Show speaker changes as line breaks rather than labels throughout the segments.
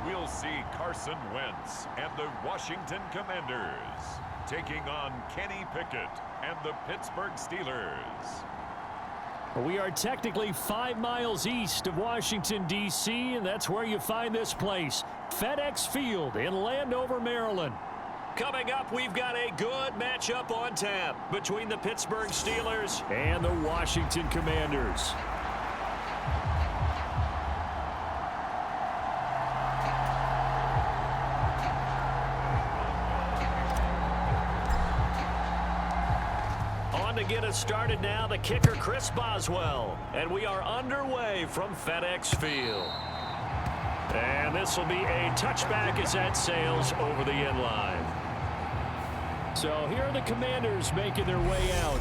we'll see Carson Wentz and the Washington Commanders taking on Kenny Pickett and the Pittsburgh Steelers.
We are technically 5 miles east of Washington, D.C., and that's where you find this place, FedEx Field in Landover, Maryland. Coming up, we've got a good matchup on tap between the Pittsburgh Steelers and the Washington Commanders. To get us started now, the kicker Chris Boswell, and we are underway from FedEx Field. And this will be a touchback as that sails over the end line. So here are the Commanders making their way out.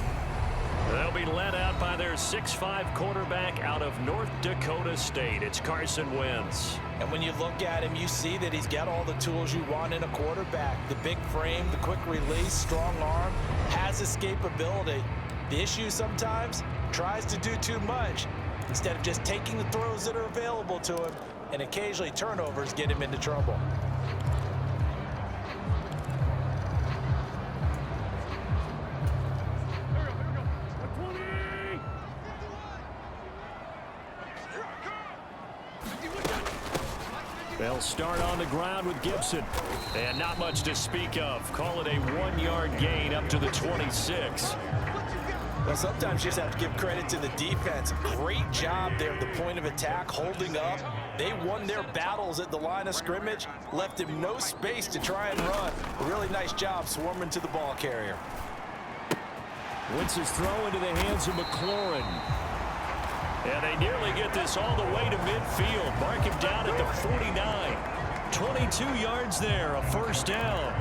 They'll be led out by their 6'5" quarterback out of North Dakota State. It's Carson Wentz.
And when you look at him, you see that he's got all the tools you want in a quarterback. The big frame, the quick release, strong arm, has escapability. The issue sometimes, tries to do too much instead of just taking the throws that are available to him, and occasionally turnovers get him into trouble.
They'll start on the ground with Gibson. And not much to speak of. Call it a 1-yard gain up to the 26.
Well, sometimes you just have to give credit to the defense. Great job there at the point of attack, holding up. They won their battles at the line of scrimmage, left him no space to try and run. A really nice job swarming to the ball carrier.
Wentz's throw into the hands of McLaurin. And they nearly get this all the way to midfield. Mark him down at the 49. 22 yards there, a first down.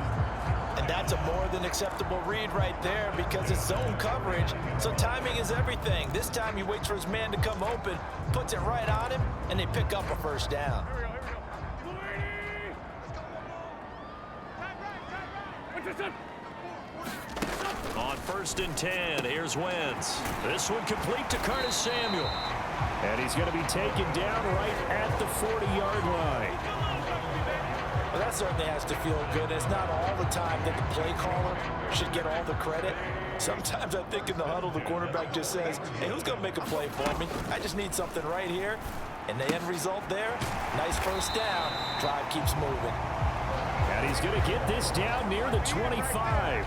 And that's a more than acceptable read right there because it's zone coverage, so timing is everything. This time he waits for his man to come open, puts it right on him, and they pick up a first down.
On 1st and 10, here's Wentz. This one complete to Curtis Samuel. And he's going to be taken down right at the 40-yard line.
Well, that certainly has to feel good. It's not all the time that the play caller should get all the credit. Sometimes I think in the huddle, the quarterback just says, hey, who's going to make a play for me? I just need something right here. And the end result there, nice first down. Drive keeps moving.
And he's going to get this down near the 25.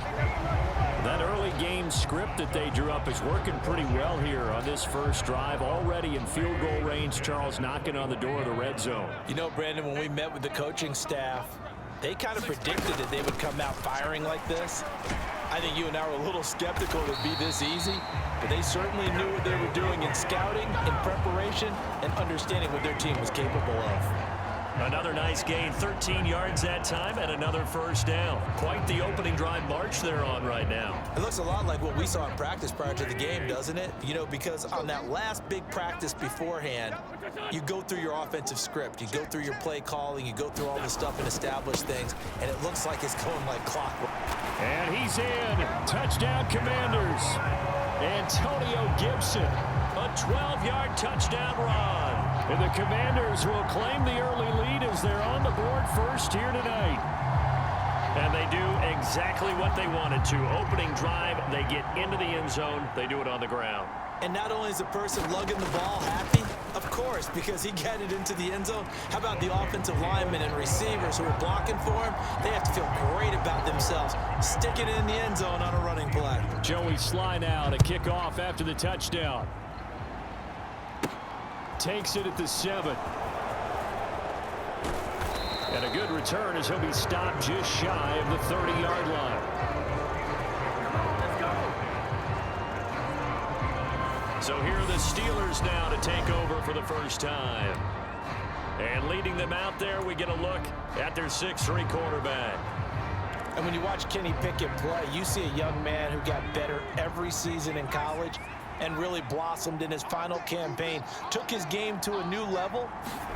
That early game script that they drew up is working pretty well here on this first drive. Already in field goal range, Charles knocking on the door of the red zone.
You know, Brandon, when we met with the coaching staff, they kind of predicted that they would come out firing like this. I think you and I were a little skeptical it would be this easy, but they certainly knew what they were doing in scouting, in preparation, and understanding what their team was capable of.
Another nice gain, 13 yards that time, and another first down. Quite the opening drive march they're on right now.
It looks a lot like what we saw in practice prior to the game, doesn't it? You know, because on that last big practice beforehand, you go through your offensive script, you go through your play calling, you go through all the stuff and establish things, and it looks like it's going like clockwork.
And he's in. Touchdown, Commanders. Antonio Gibson, a 12-yard touchdown run. And the Commanders will claim the early lead as they're on the board first here tonight. And they do exactly what they wanted to. Opening drive, they get into the end zone. They do it on the ground.
And not only is the person lugging the ball happy, of course, because he got it into the end zone. How about the offensive linemen and receivers who are blocking for him? They have to feel great about themselves, sticking it in the end zone on a running play.
Joey Sly now to kick off after the touchdown. Takes it at the 7. And a good return as he'll be stopped just shy of the 30-yard line. So here are the Steelers now to take over for the first time. And leading them out there, we get a look at their 6'3" quarterback.
And when you watch Kenny Pickett play, you see a young man who got better every season in college and really blossomed in his final campaign, took his game to a new level,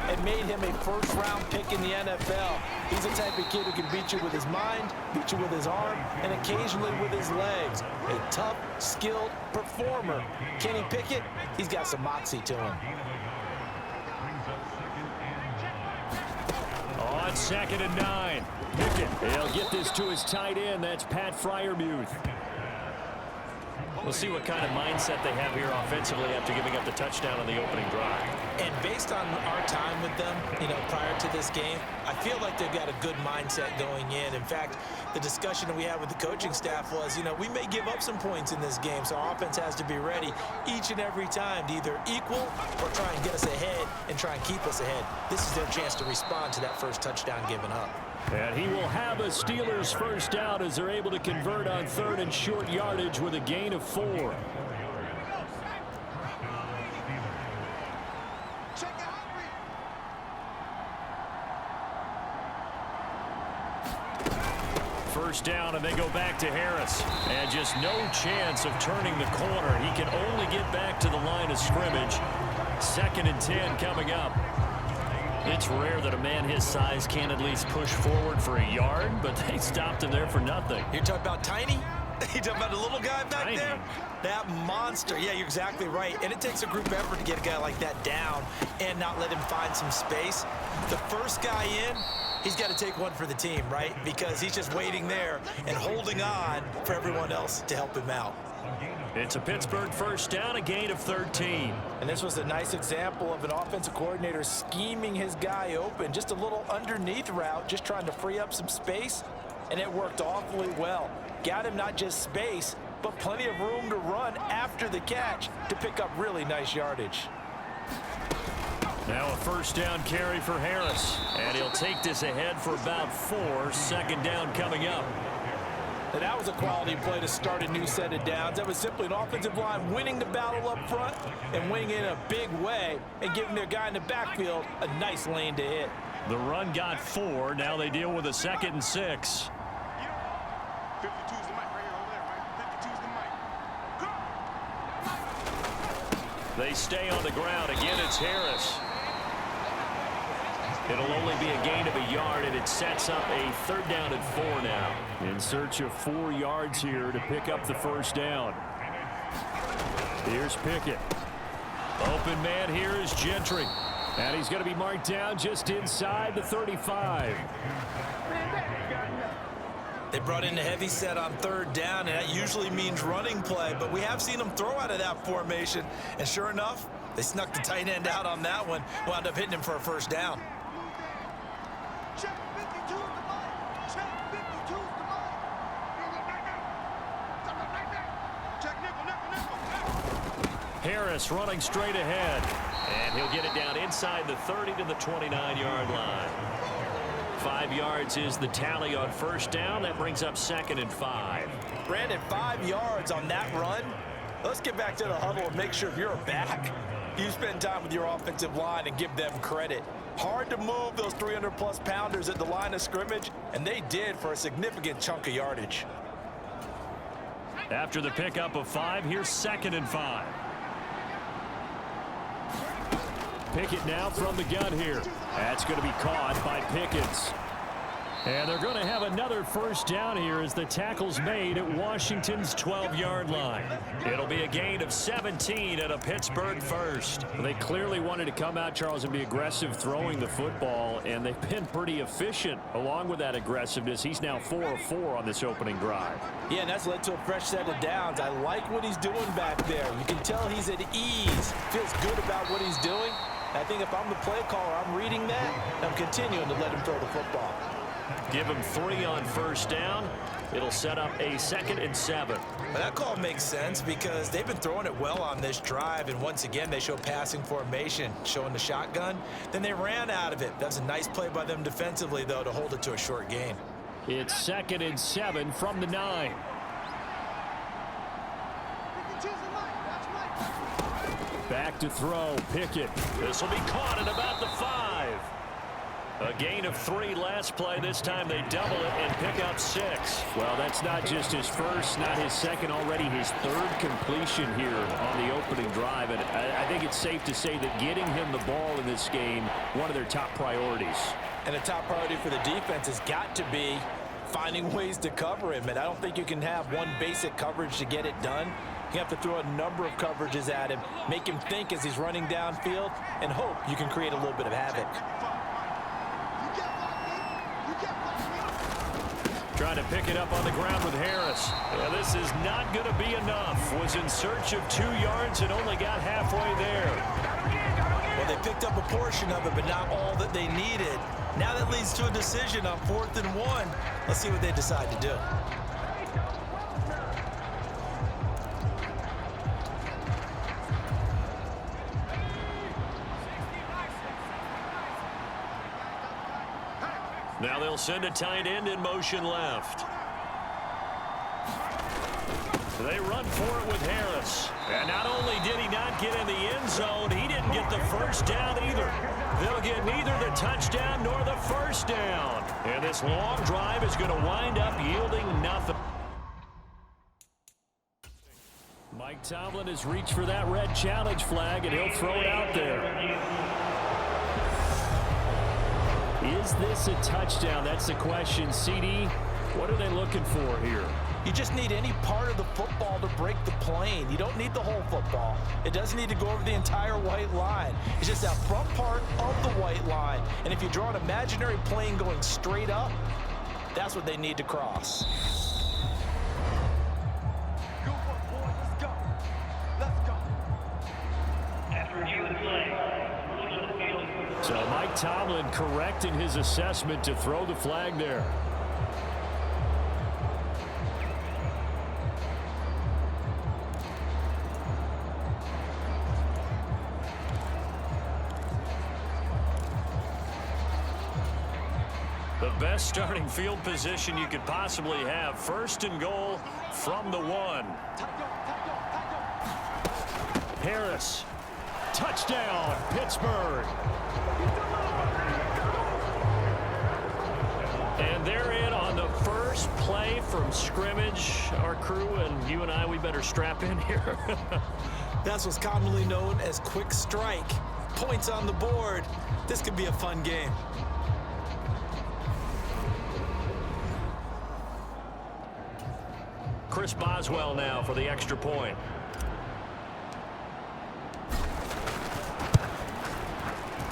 and made him a first-round pick in the NFL. He's the type of kid who can beat you with his mind, beat you with his arm, and occasionally with his legs. A tough, skilled performer. Kenny Pickett, he's got some moxie to him.
2nd and 9. Pickett, he'll get this to his tight end. That's Pat Freiermuth. We'll see what kind of mindset they have here offensively after giving up the touchdown on the opening drive.
And based on our time with them, prior to this game, I feel like they've got a good mindset going in. In fact, the discussion that we had with the coaching staff was, we may give up some points in this game, so our offense has to be ready each and every time to either equal or try and get us ahead and try and keep us ahead. This is their chance to respond to that first touchdown given up.
And he will have a Steelers first down as they're able to convert on 3rd and short yardage with a gain of 4. First down, and they go back to Harris. And just no chance of turning the corner. He can only get back to the line of scrimmage. 2nd and 10 coming up. It's rare that a man his size can at least push forward for a yard, but they stopped him there for nothing.
You're talking about tiny? You're talking about the little guy back there? That monster. Yeah, you're exactly right. And it takes a group effort to get a guy like that down and not let him find some space. The first guy in, he's got to take one for the team, right? Because he's just waiting there and holding on for everyone else to help him out.
It's a Pittsburgh first down, a gain of 13.
And this was a nice example of an offensive coordinator scheming his guy open. Just a little underneath route, just trying to free up some space. And it worked awfully well. Got him not just space, but plenty of room to run after the catch to pick up really nice yardage.
Now a first down carry for Harris. And he'll take this ahead for about 4. 2nd down coming up.
And that was a quality play to start a new set of downs. That was simply an offensive line winning the battle up front and winning in a big way and giving their guy in the backfield a nice lane to hit.
The run got 4. Now they deal with a 2nd and 6. They stay on the ground. Again, it's Harris. It'll only be a gain of a yard, and it sets up a 3rd down and 4 now. In search of 4 yards here to pick up the first down. Here's Pickett. Open man here is Gentry. And he's going to be marked down just inside the 35.
They brought in a heavy set on 3rd down, and that usually means running play. But we have seen them throw out of that formation. And sure enough, they snuck the tight end out on that one. Wound up hitting him for a first down.
Harris running straight ahead. And he'll get it down inside the 30 to the 29-yard line. 5 yards is the tally on first down. That brings up 2nd and 5.
Brandon, 5 yards on that run. Let's get back to the huddle and make sure if you're back, you spend time with your offensive line and give them credit. Hard to move those 300-plus pounders at the line of scrimmage, and they did for a significant chunk of yardage.
After the pickup of 5, here's 2nd and 5. Pickett now from the gun here. That's going to be caught by Pickens. And they're going to have another first down here as the tackle's made at Washington's 12-yard line. It'll be a gain of 17 at a Pittsburgh first. They clearly wanted to come out, Charles, and be aggressive throwing the football, and they've been pretty efficient along with that aggressiveness. He's now 4 of 4 on this opening drive.
Yeah, and that's led to a fresh set of downs. I like what he's doing back there. You can tell he's at ease, feels good about what he's doing. I think if I'm the play caller, I'm reading that, and I'm continuing to let him throw the football.
Give him 3 on first down. It'll set up a 2nd and 7.
But that call makes sense because they've been throwing it well on this drive, and once again, they show passing formation, showing the shotgun. Then they ran out of it. That's a nice play by them defensively, though, to hold it to a short gain.
It's 2nd and 7 from the 9. Back to throw, Pickett. This will be caught at about the 5. A gain of 3 last play. This time they double it and pick up 6. Well, that's not just his first, not his second, already his 3rd completion here on the opening drive. And I think it's safe to say that getting him the ball in this game, one of their top priorities.
And the top priority for the defense has got to be finding ways to cover him. And I don't think you can have one basic coverage to get it done. You have to throw a number of coverages at him, make him think as he's running downfield, and hope you can create a little bit of havoc.
Trying to pick it up on the ground with Harris. Yeah, this is not going to be enough. Was in search of 2 yards and only got halfway there.
Well, they picked up a portion of it, but not all that they needed. Now that leads to a decision on 4th and 1. Let's see what they decide to do.
Now they'll send a tight end in motion left. They run for it with Harris. And not only did he not get in the end zone, he didn't get the first down either. They'll get neither the touchdown nor the first down. And this long drive is going to wind up yielding nothing. Mike Tomlin has reached for that red challenge flag, and he'll throw it out there. Is this a touchdown? That's the question. CD, what are they looking for here?
You just need any part of the football to break the plane. You don't need the whole football. It doesn't need to go over the entire white line. It's just that front part of the white line. And if you draw an imaginary plane going straight up, that's what they need to cross.
So Mike Tomlin correcting his assessment to throw the flag there. The best starting field position you could possibly have. 1st and goal from the 1. Harris. Touchdown, Pittsburgh. And they're in on the first play from scrimmage. Our crew and you and I, we better strap in here.
That's what's commonly known as quick strike. Points on the board. This could be a fun game.
Chris Boswell now for the extra point.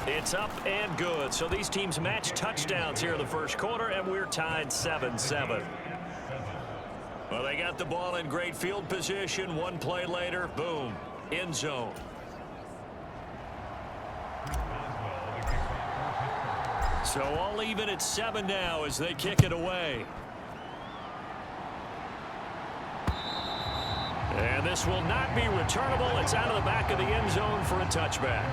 It's up and good. So these teams match touchdowns here in the first quarter, and we're tied 7-7. Well, they got the ball in great field position. One play later, boom, end zone. So all even at 7 now as they kick it away. And this will not be returnable. It's out of the back of the end zone for a touchback.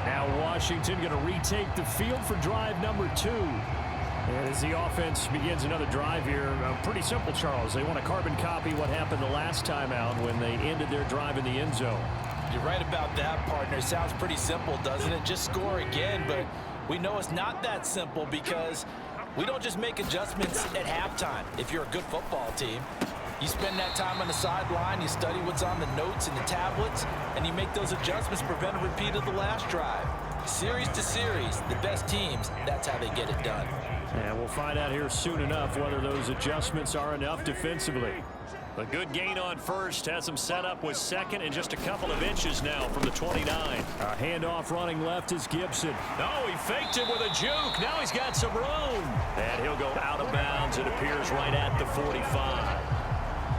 Now Washington going to retake the field for drive number 2. And as the offense begins another drive here, pretty simple, Charles. They want to carbon copy what happened the last time out when they ended their drive in the end zone.
You're right about that, partner. Sounds pretty simple, doesn't it? Just score again, but we know it's not that simple because we don't just make adjustments at halftime. If you're a good football team, you spend that time on the sideline, you study what's on the notes and the tablets, and you make those adjustments to prevent a repeat of the last drive. Series to series, the best teams, that's how they get it done.
And we'll find out here soon enough whether those adjustments are enough defensively. A good gain on first has him set up with second and just a couple of inches now from the 29. A handoff running left is Gibson. Oh, he faked it with a juke. Now he's got some room. And he'll go out of bounds, it appears, right at the 45.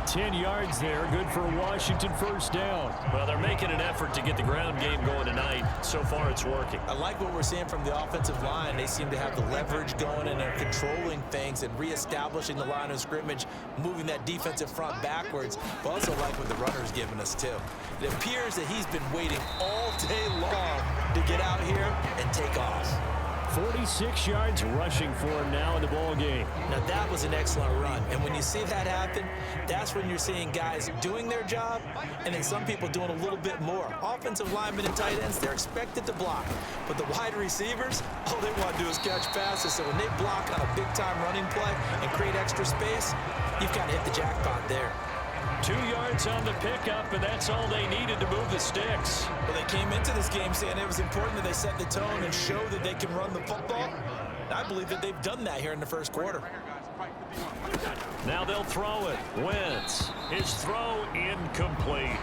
10 yards there, good for a Washington first down. Well, they're making an effort to get the ground game going tonight. So far, it's working.
I like what we're seeing from the offensive line. They seem to have the leverage going and they're controlling things and reestablishing the line of scrimmage, moving that defensive front backwards. But also like what the runner's giving us, too. It appears that he's been waiting all day long to get out here and take off.
46 yards rushing for him now in the ball game.
Now that was an excellent run, and when you see that happen, that's when you're seeing guys doing their job and then some people doing a little bit more. Offensive linemen and tight ends, they're expected to block, but the wide receivers, all they want to do is catch passes. So when they block on a big-time running play and create extra space, you've got to hit the jackpot there.
2 yards on the pickup, and that's all they needed to move the sticks.
Well, they came into this game saying it was important that they set the tone and show that they can run the football. I believe that they've done that here in the first quarter.
Now they'll throw it. Wentz. His throw incomplete.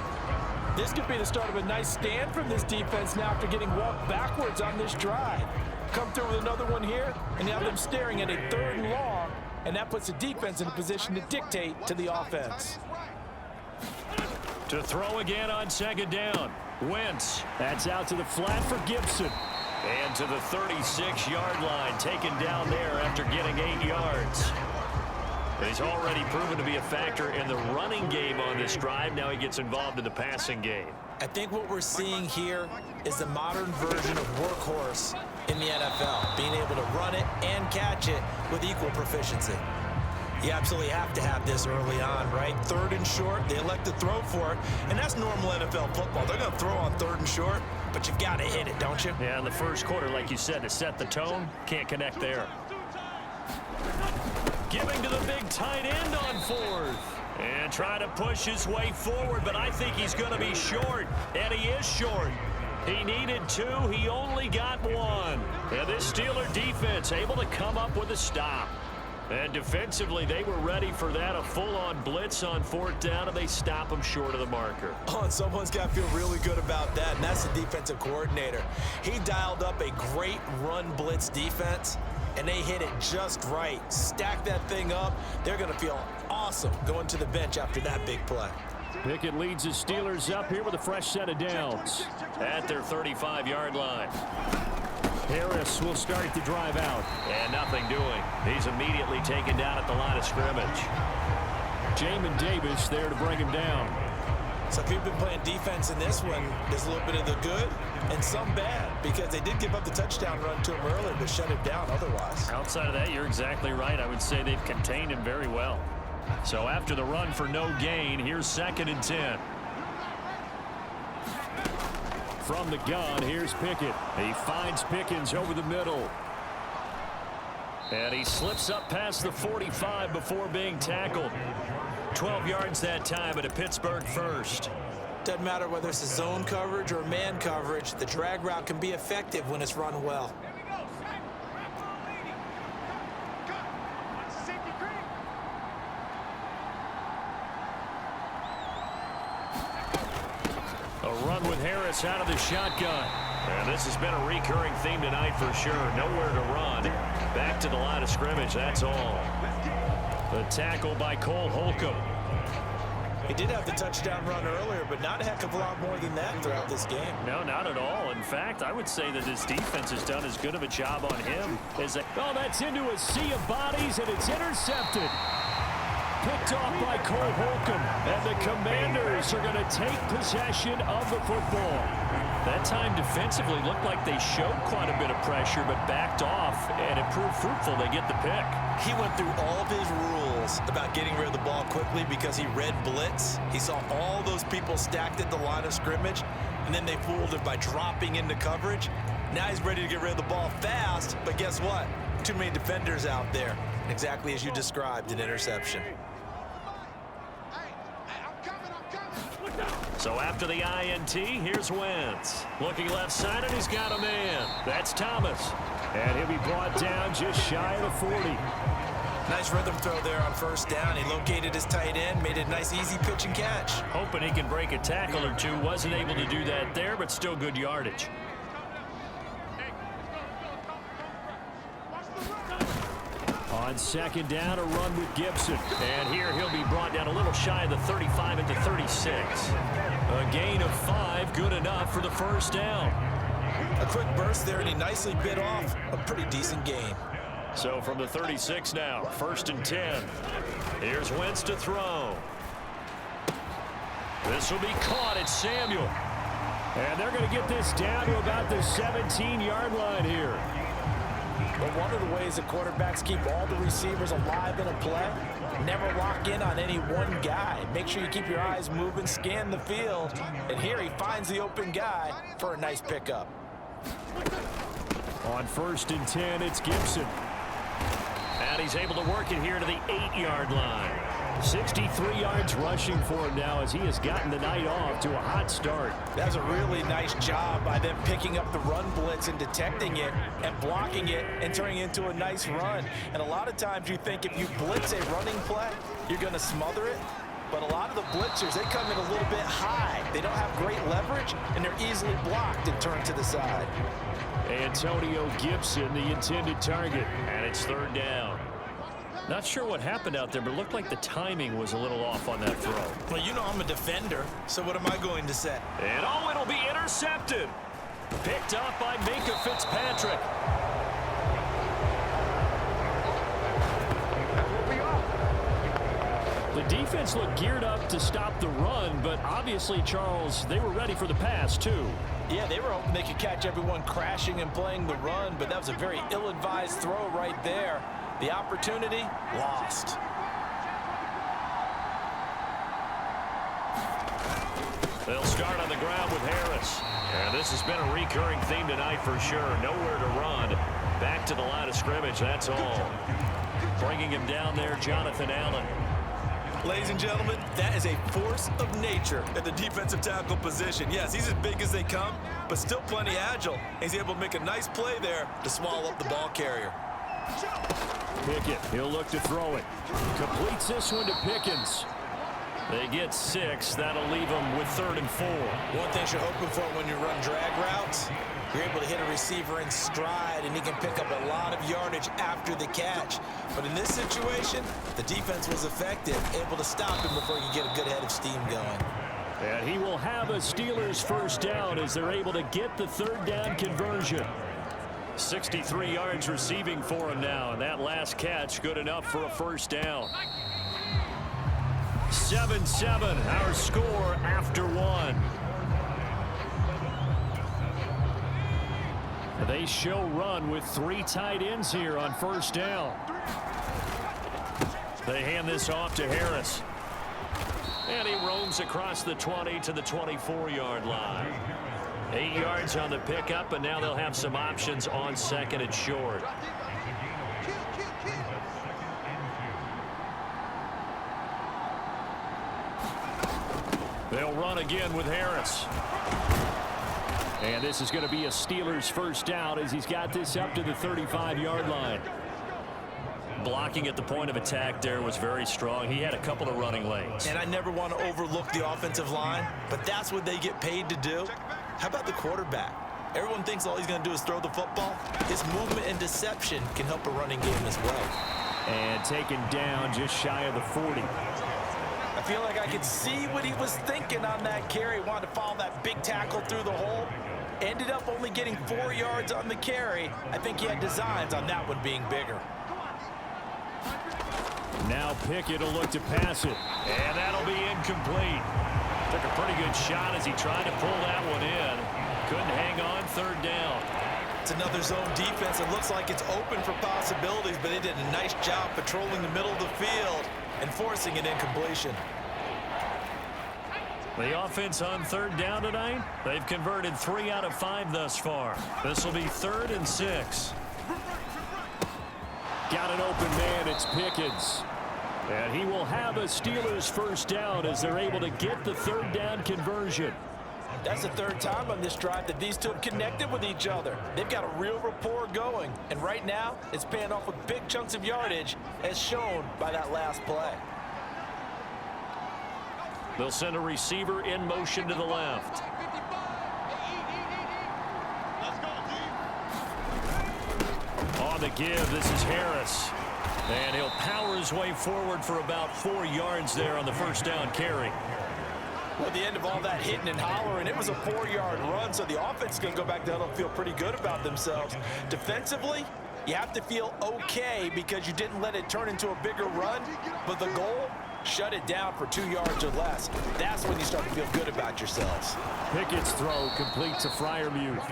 This could be the start of a nice stand from this defense now after getting walked backwards on this drive. Come through with another one here, and now them staring at a 3rd and long, and that puts the defense in a position to dictate to the offense.
To throw again on 2nd down. Wentz. That's out to the flat for Gibson. And to the 36-yard line, taken down there after getting 8 yards. He's already proven to be a factor in the running game on this drive. Now he gets involved in the passing game.
I think what we're seeing here is the modern version of workhorse in the NFL, being able to run it and catch it with equal proficiency. You absolutely have to have this early on, right? 3rd and short, they elect to throw for it, and that's normal NFL football. They're going to throw on 3rd and short, but you've got to hit it, don't you?
Yeah, in the first quarter, like you said, to set the tone, can't connect there. Giving to the big tight end on 4th. And trying to push his way forward, but I think he's going to be short, and he is short. He needed 2, he only got 1. And this Steeler defense able to come up with a stop. And defensively, they were ready for that, a full-on blitz on 4th down, and they stop him short of the marker.
Oh, and someone's got to feel really good about that, and that's the defensive coordinator. He dialed up a great run blitz defense, and they hit it just right. Stack that thing up. They're going to feel awesome going to the bench after that big play.
Pickett leads the Steelers up here with a fresh set of downs at their 35-yard line. Harris will start the drive out. And nothing doing. He's immediately taken down at the line of scrimmage. Jamin Davis there to bring him down.
So if you've been playing defense in this one, there's a little bit of the good and some bad, because they did give up the touchdown run to him earlier, but shut him down otherwise.
Outside of that, you're exactly right. I would say they've contained him very well. So after the run for no gain, here's 2nd and 10. From the gun, here's Pickett. He finds Pickens over the middle. And he slips up past the 45 before being tackled. 12 yards that time, and a Pittsburgh first.
Doesn't matter whether it's a zone coverage or man coverage, the drag route can be effective when it's run well.
A run with Harris out of the shotgun. And this has been a recurring theme tonight for sure. Nowhere to run. Back to the line of scrimmage, that's all. The tackle by Cole Holcomb.
He did have the touchdown run earlier, but not a heck of a lot more than that throughout this game.
No, not at all. In fact, I would say that his defense has done as good of a job on him as they... Oh, that's into a sea of bodies, and it's intercepted. Picked off by Cole Holcomb, and the Commanders are going to take possession of the football. That time defensively looked like they showed quite a bit of pressure, but backed off, and it proved fruitful. They get the pick.
He went through all of his rules about getting rid of the ball quickly because he read blitz. He saw all those people stacked at the line of scrimmage, and then they fooled him by dropping into coverage. Now he's ready to get rid of the ball fast, but guess what? Too many defenders out there. Exactly as you described, an interception.
So after the INT, here's Wentz. Looking left side, and he's got a man. That's Thomas. And he'll be brought down just shy of the 40.
Nice rhythm throw there on 1st down. He located his tight end, made it a nice easy pitch and catch.
Hoping he can break a tackle or two. Wasn't able to do that there, but still good yardage. On 2nd down, a run with Gibson. And here he'll be brought down a little shy of the 35 at the 36. A gain of 5, good enough for the 1st down.
A quick burst there, and he nicely bit off a pretty decent gain.
So from the 36 now, 1st and 10. Here's Wentz to throw. This will be caught at Samuel. And they're going to get this down to about the 17-yard line here.
But one of the ways that quarterbacks keep all the receivers alive in a play, never lock in on any one guy. Make sure you keep your eyes moving, scan the field, and here he finds the open guy for a nice pickup.
On 1st and 10, it's Gibson. And he's able to work it here to the 8-yard line. 63 yards rushing for him now as he has gotten the night off to a hot start.
That's a really nice job by them picking up the run blitz and detecting it and blocking it and turning it into a nice run. And a lot of times you think if you blitz a running play, you're going to smother it. But a lot of the blitzers, they come in a little bit high. They don't have great leverage, and they're easily blocked and turned to the side.
Antonio Gibson, the intended target, and it's third down. Not sure what happened out there, but it looked like the timing was a little off on that throw.
Well, you know I'm a defender, so what am I going to say?
And oh, it'll be intercepted. Picked up by Minka Fitzpatrick. The defense looked geared up to stop the run, but obviously, Charles, they were ready for the pass, too.
Yeah, they were hoping they could catch everyone crashing and playing the run, but that was a very ill-advised throw right there. The opportunity, lost.
They'll start on the ground with Harris. And this has been a recurring theme tonight for sure. Nowhere to run. Back to the line of scrimmage, that's all. Bringing him down there, Jonathan Allen.
Ladies and gentlemen, that is a force of nature at the defensive tackle position. Yes, he's as big as they come, but still plenty agile. He's able to make a nice play there to swallow up the ball carrier.
Pickett, he'll look to throw it. Completes this one to Pickens. They get 6. That'll leave them with 3rd and 4.
One thing you're hoping for when you run drag routes, you're able to hit a receiver in stride, and he can pick up a lot of yardage after the catch. But in this situation, the defense was effective, able to stop him before he could get a good head of steam going.
And he will have a Steelers first down as they're able to get the 3rd down conversion. 63 yards receiving for him now, and that last catch good enough for a first down. 7-7, our score after 1. They show run with 3 tight ends here on first down. They hand this off to Harris. And he roams across the 20 to the 24-yard line. 8 yards on the pickup, and now they'll have some options on 2nd and short. They'll run again with Harris. And this is going to be a Steelers first down as he's got this up to the 35-yard line. Blocking at the point of attack there was very strong. He had a couple of running lanes.
And I never want to overlook the offensive line, but that's what they get paid to do. How about the quarterback? Everyone thinks all he's going to do is throw the football. His movement and deception can help a running game as well.
And taken down just shy of the 40.
I feel like I could see what he was thinking on that carry. Wanted to follow that big tackle through the hole. Ended up only getting 4 yards on the carry. I think he had designs on that one being bigger.
Now Pickett will look to pass it. And that'll be incomplete. Took a pretty good shot as he tried to pull that one in. Couldn't hang on, 3rd down.
It's another zone defense. It looks like it's open for possibilities, but they did a nice job patrolling the middle of the field and forcing an incompletion.
The offense on 3rd down tonight, they've converted 3 out of 5 thus far. This will be 3rd and 6. Got an open man, it's Pickens. And he will have a Steelers first down as they're able to get the 3rd down conversion.
That's the 3rd time on this drive that these two have connected with each other. They've got a real rapport going. And right now, it's paying off with big chunks of yardage, as shown by that last play.
They'll send a receiver in motion to the left. On the give, this is Harris. And he'll power his way forward for about 4 yards there on the first down carry.
Well, at the end of all that hitting and hollering, it was a 4-yard run, so the offense is going to go back down and feel pretty good about themselves. Defensively, you have to feel okay because you didn't let it turn into a bigger run, but the goal, shut it down for 2 yards or less. That's when you start to feel good about yourselves.
Pickett's throw complete to Freiermuth.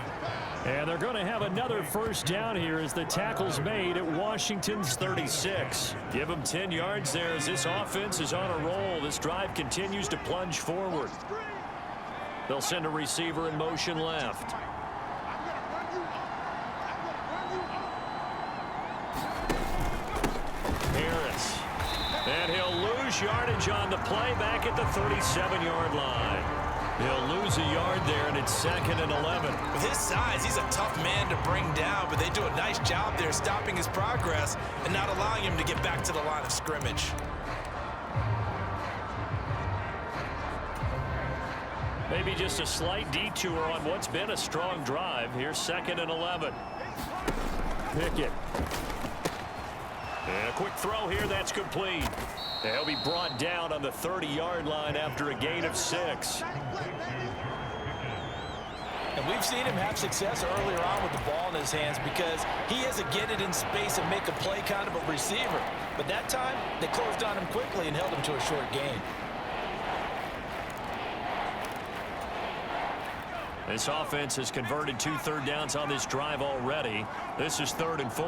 And they're going to have another first down here as the tackle's made at Washington's 36. Give them 10 yards there as this offense is on a roll. This drive continues to plunge forward. They'll send a receiver in motion left. Harris. And he'll lose yardage on the play back at the 37-yard line. He'll lose a yard there, and it's 2nd and 11.
With his size, he's a tough man to bring down, but they do a nice job there stopping his progress and not allowing him to get back to the line of scrimmage.
Maybe just a slight detour on what's been a strong drive. Here's 2nd and 11. Pickett. And a quick throw here, that's complete. He'll be brought down on the 30-yard line after a gain of 6.
And we've seen him have success earlier on with the ball in his hands because he is a get it in space and make a play kind of a receiver. But that time, they closed on him quickly and held him to a short gain.
This offense has converted 2 third downs on this drive already. This is 3rd and 4.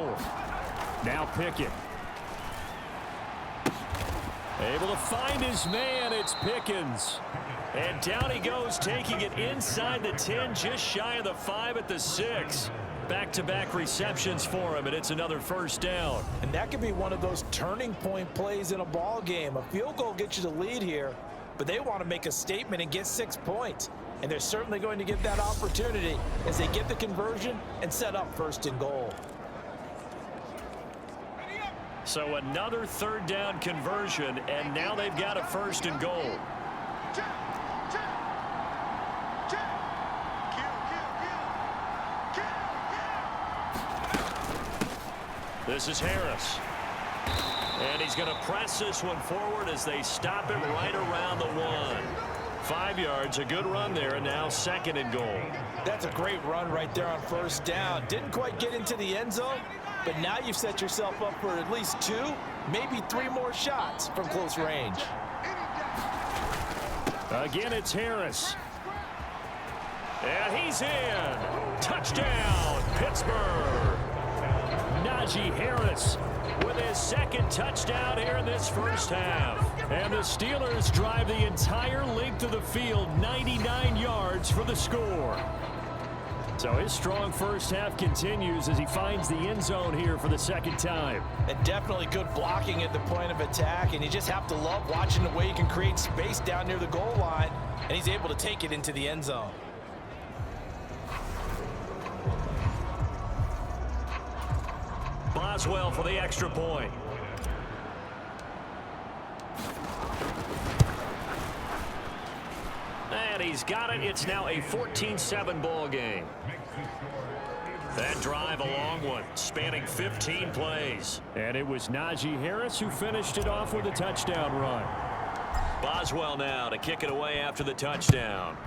Now Pickett. Able to find his man. It's Pickens. And down he goes, taking it inside the 10, just shy of the 5 at the 6. Back-to-back receptions for him, and it's another 1st down.
And that could be one of those turning point plays in a ball game. A field goal gets you the lead here, but they want to make a statement and get 6 points. And they're certainly going to get that opportunity as they get the conversion and set up 1st and goal.
So another 3rd down conversion, and now they've got a 1st and goal. This is Harris. And he's going to press this one forward as they stop him right around the 1. 5 yards, a good run there, and now 2nd and goal.
That's a great run right there on 1st down. Didn't quite get into the end zone, but now you've set yourself up for at least 2, maybe 3 more shots from close range.
Again, it's Harris. And he's in. Touchdown, Pittsburgh. Najee Harris with his 2nd touchdown here in this 1st half. And the Steelers drive the entire length of the field, 99 yards for the score. So his strong 1st half continues as he finds the end zone here for the 2nd time.
And definitely good blocking at the point of attack, and you just have to love watching the way he can create space down near the goal line, and he's able to take it into the end zone.
Boswell for the extra point. And he's got it. It's now a 14-7 ball game. That drive, a long one, spanning 15 plays. And it was Najee Harris who finished it off with a touchdown run. Boswell now to kick it away after the touchdown.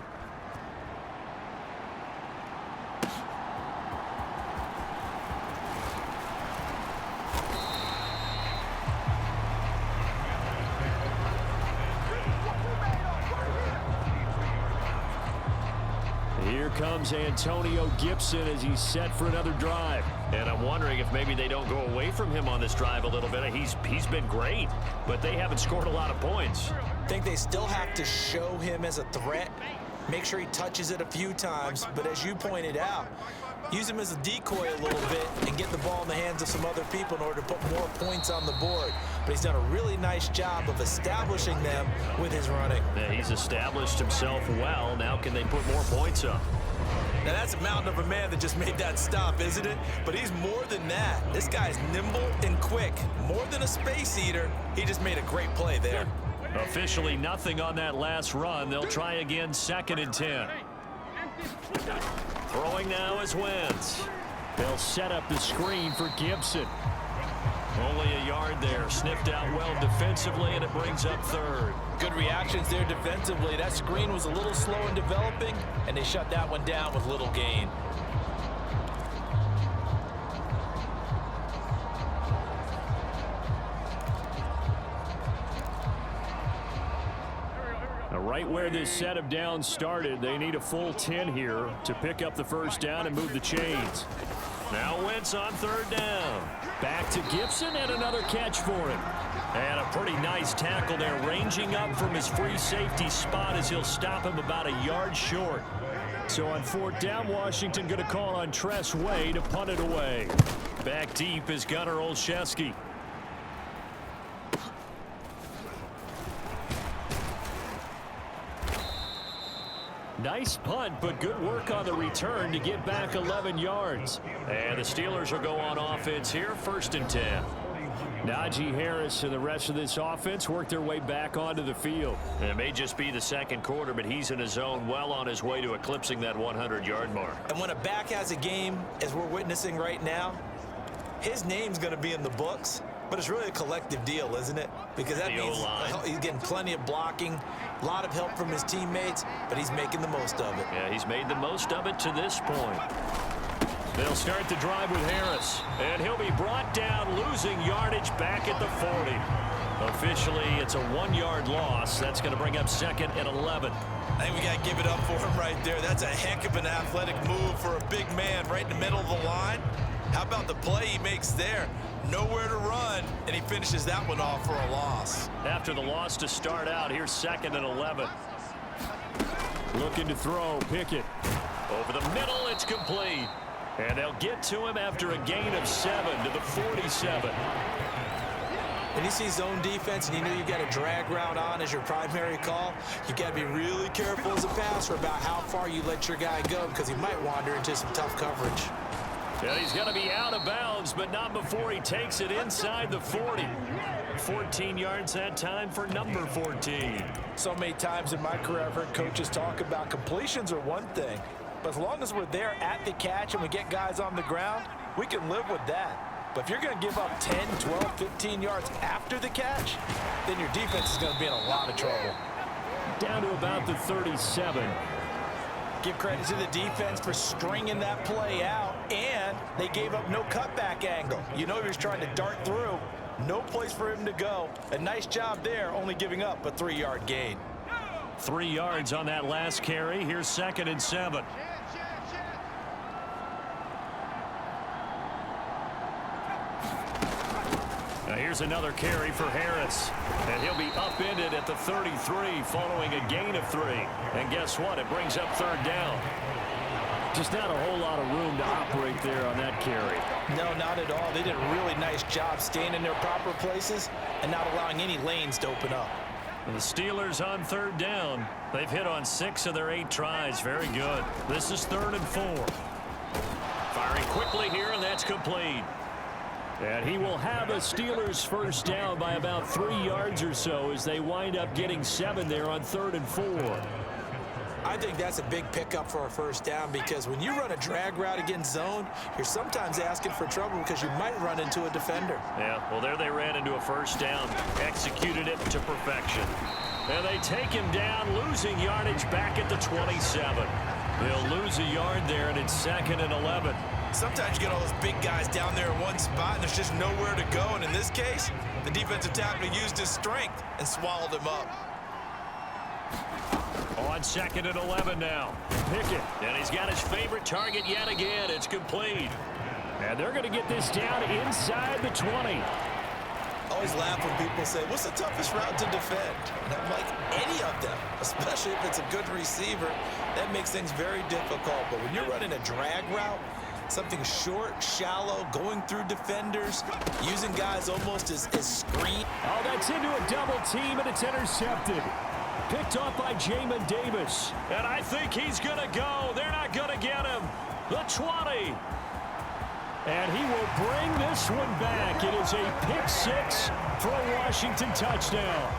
Here comes Antonio Gibson as he's set for another drive. And I'm wondering if maybe they don't go away from him on this drive a little bit. He's been great, but they haven't scored a lot of points.
I think they still have to show him as a threat. Make sure he touches it a few times. But as you pointed out, use him as a decoy a little bit and get the ball in the hands of some other people in order to put more points on the board. But he's done a really nice job of establishing them with his running.
Yeah, he's established himself well. Now can they put more points up?
Now that's a mountain of a man that just made that stop, isn't it? But he's more than that. This guy's nimble and quick. More than a space eater. He just made a great play there.
Officially nothing on that last run. They'll try again, 2nd and 10. Throwing now is Wentz. They'll set up the screen for Gibson. Only a yard there. Sniffed out well defensively, and it brings up 3rd.
Good reactions there defensively. That screen was a little slow in developing, and they shut that one down with little gain.
Right where this set of downs started, they need a full 10 here to pick up the 1st down and move the chains. Now Wentz on 3rd down. Back to Gibson and another catch for him. And a pretty nice tackle there, ranging up from his free safety spot as he'll stop him about a yard short. So on 4th down, Washington going to call on Tress Way to punt it away. Back deep is Gunnar Olszewski. Nice punt, but good work on the return to get back 11 yards. And the Steelers will go on offense here, 1st and 10. Najee Harris and the rest of this offense work their way back onto the field. It may just be the second quarter, but he's in his zone, well on his way to eclipsing that 100-yard mark.
And when a back has a game, as we're witnessing right now, his name's going to be in the books, but it's really a collective deal, isn't it? Because that means he's getting plenty of blocking, a lot of help from his teammates, but he's making the most of it.
Yeah, he's made the most of it to this point. They'll start the drive with Harris, and he'll be brought down, losing yardage back at the 40. Officially, it's a 1-yard loss. That's going to bring up 2nd and 11.
I think we got to give it up for him right there. That's a heck of an athletic move for a big man right in the middle of the line. How about the play he makes there? Nowhere to run, and he finishes that one off for a loss.
After the loss to start out, here's 2nd and 11. Looking to throw, Pickett. Over the middle, it's complete. And they'll get to him after a gain of 7 to the 47.
When you see zone defense and you know you've got a drag route on as your primary call, you got to be really careful as a passer about how far you let your guy go, because he might wander into some tough coverage.
Yeah, he's going to be out of bounds, but not before he takes it inside the 40. 14 yards that time for number 14.
So many times in my career I've heard coaches talk about completions are one thing, but as long as we're there at the catch and we get guys on the ground, we can live with that. But if you're going to give up 10, 12, 15 yards after the catch, then your defense is going to be in a lot of trouble.
Down to about the 37.
Give credit to the defense for stringing that play out, and they gave up no cutback angle. You know he was trying to dart through. No place for him to go. A nice job there, only giving up a 3-yard gain.
3 yards on that last carry. Here's 2nd and 7. Now here's another carry for Harris, and he'll be upended at the 33 following a gain of 3. And guess what? It brings up 3rd down. Just not a whole lot of room to operate there on that carry.
No, not at all. They did a really nice job staying in their proper places and not allowing any lanes to open up.
And the Steelers on 3rd down. They've hit on 6 of their 8 tries. Very good. This is 3rd and 4. Firing quickly here, and that's complete. And he will have a Steelers first down by about 3 yards or so as they wind up getting 7 there on 3rd and 4.
I think that's a big pickup for a first down, because when you run a drag route against zone, you're sometimes asking for trouble because you might run into a defender.
Yeah, well, there they ran into a first down, executed it to perfection. And they take him down, losing yardage back at the 27. They'll lose a yard there, and it's 2nd and 11.
Sometimes you get all those big guys down there in one spot, and there's just nowhere to go. And in this case, the defensive tackle used his strength and swallowed him up.
On 2nd and 11 now. Pickett, and he's got his favorite target yet again. It's complete. And they're going to get this down inside the 20.
Always laugh when people say, what's the toughest route to defend? And I'm like, any of them, especially if it's a good receiver, that makes things very difficult. But when you're running a drag route, something short, shallow, going through defenders, using guys almost as screen.
Oh, that's into a double team, and it's intercepted. Picked off by Jamin Davis. And I think he's going to go. They're not going to get him. The 20. And he will bring this one back. It is a pick 6 for a Washington touchdown.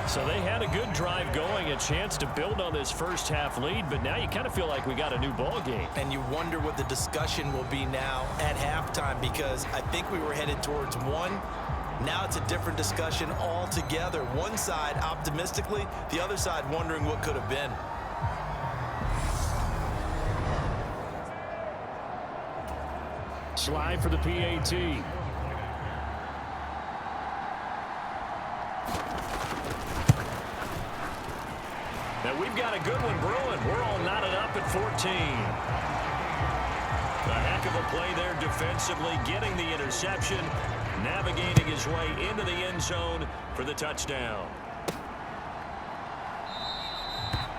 So they had a good drive going, a chance to build on this first half lead, but now you kind of feel like we got a new ball game.
And you wonder what the discussion will be now at halftime, because I think we were headed towards 1. Now it's a different discussion altogether. One side optimistically, the other side wondering what could have been.
Slide for the PAT. Now we've got a good one brewing. We're all knotted up at 14. A heck of a play there defensively, getting the interception, navigating his way into the end zone for the touchdown.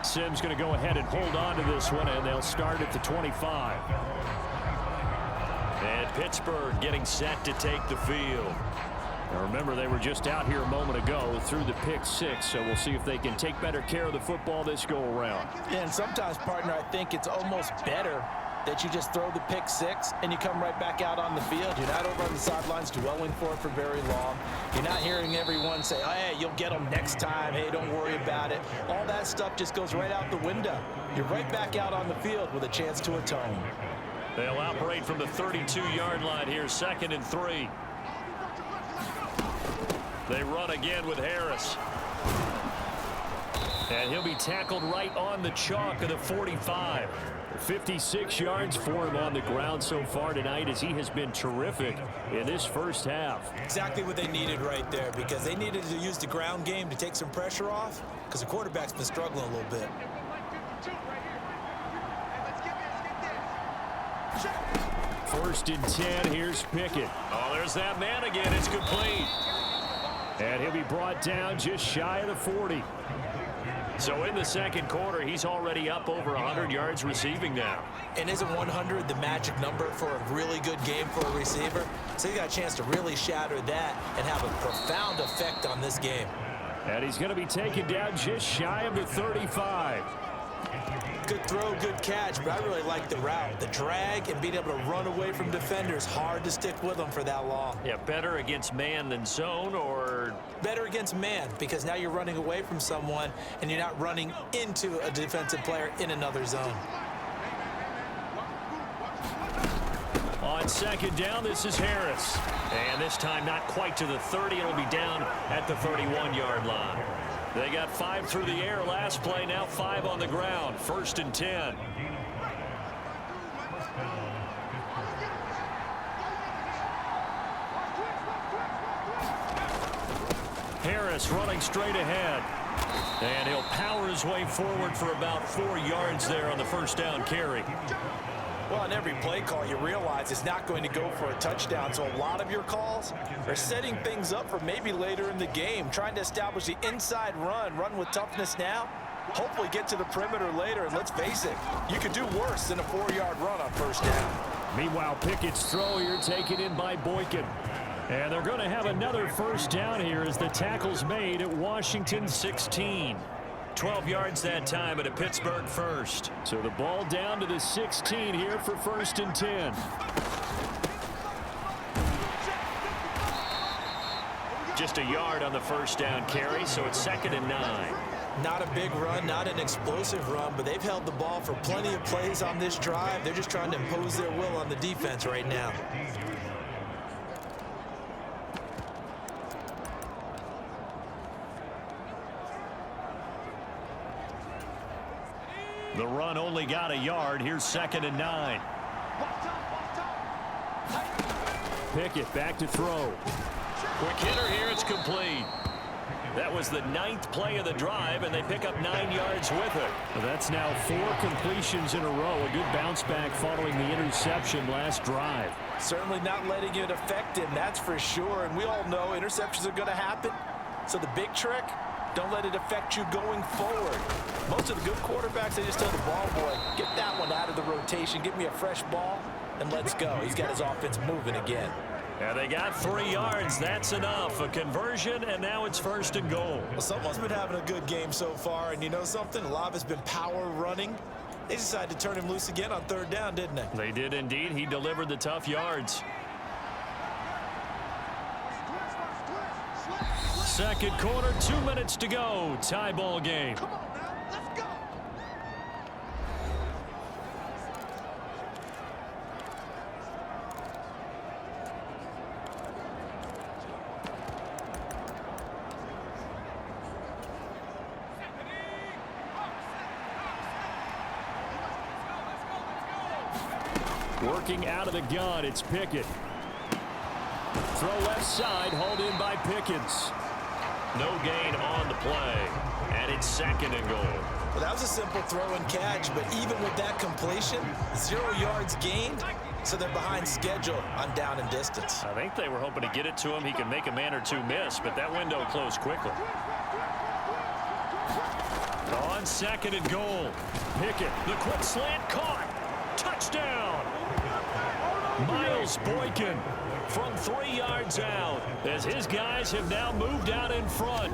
Sims going to go ahead and hold on to this one, and they'll start at the 25. And Pittsburgh getting set to take the field. Now remember, they were just out here a moment ago through the pick 6, so we'll see if they can take better care of the football this go around.
Yeah, and sometimes, partner, I think it's almost better that you just throw the pick six and you come right back out on the field. You're not over on the sidelines dwelling for it for very long. You're not hearing everyone say, oh, hey, you'll get them next time. Hey, don't worry about it. All that stuff just goes right out the window. You're right back out on the field with a chance to atone.
They'll operate from the 32-yard line here, 2nd and 3. They run again with Harris. And he'll be tackled right on the chalk of the 45. 56 yards for him on the ground so far tonight, as he has been terrific in this first half.
Exactly what they needed right there, because they needed to use the ground game to take some pressure off, because the quarterback's been struggling a little bit.
First and 10, here's Pickett. Oh, there's that man again. It's complete. And he'll be brought down just shy of the 40. So in the second quarter, he's already up over 100 yards receiving now.
And isn't 100 the magic number for a really good game for a receiver? So he got a chance to really shatter that and have a profound effect on this game.
And he's going to be taken down just shy of the 35.
Good throw, good catch, but I really like the route. The drag and being able to run away from defenders, hard to stick with them for that long.
Yeah, better against man than zone, or?
Better against man, because now you're running away from someone and you're not running into a defensive player in another zone.
On second down, this is Harris. And this time not quite to the 30. It'll be down at the 31-yard line. They got 5 through the air last play, now 5 on the ground. 1st and 10. Harris running straight ahead. And he'll power his way forward for about 4 yards there on the first down carry.
Well, on every play call, you realize it's not going to go for a touchdown. So a lot of your calls are setting things up for maybe later in the game, trying to establish the inside run with toughness now, hopefully get to the perimeter later. And let's face it, you could do worse than a 4-yard run on first down.
Meanwhile, Pickett's throw here taken in by Boykin. And they're going to have another first down here as the tackle's made at Washington 16. 12 yards that time at a Pittsburgh first. So the ball down to the 16 here for 1st and 10. Just a yard on the first down carry, so it's 2nd and 9.
Not a big run, not an explosive run, but they've held the ball for plenty of plays on this drive. They're just trying to impose their will on the defense right now.
The run only got a yard. Here's 2nd and 9. Pickett back to throw. Quick hitter here. It's complete. That was the 9th play of the drive, and they pick up 9 yards with it. That's now 4 completions in a row. A good bounce back following the interception last drive.
Certainly not letting it affect him, that's for sure. And we all know interceptions are going to happen. So the big trick, don't let it affect you going forward. Most of the good quarterbacks, they just tell the ball boy, get that one out of the rotation, give me a fresh ball, and let's go. He's got his offense moving again.
And they got 3 yards. That's enough. A conversion, and now it's 1st and goal.
Well, someone's been having a good game so far, and you know something? A lot of it's been power running. They decided to turn him loose again on 3rd down, didn't they?
They did indeed. He delivered the tough yards. Second quarter, 2 minutes to go. Tie ball game.
Come on now, let's go.
Working out of the gun, it's Pickett. Throw left side, hauled in by Pickens. No gain on the play, and it's 2nd and goal.
Well, that was a simple throw and catch, but even with that completion, 0 yards gained, so they're behind schedule on down and distance.
I think they were hoping to get it to him. He could make a man or two miss, but that window closed quickly. On 2nd and goal, Pickett, the quick slant caught. Touchdown! Miles Boykin from 3 yards out, as his guys have now moved out in front.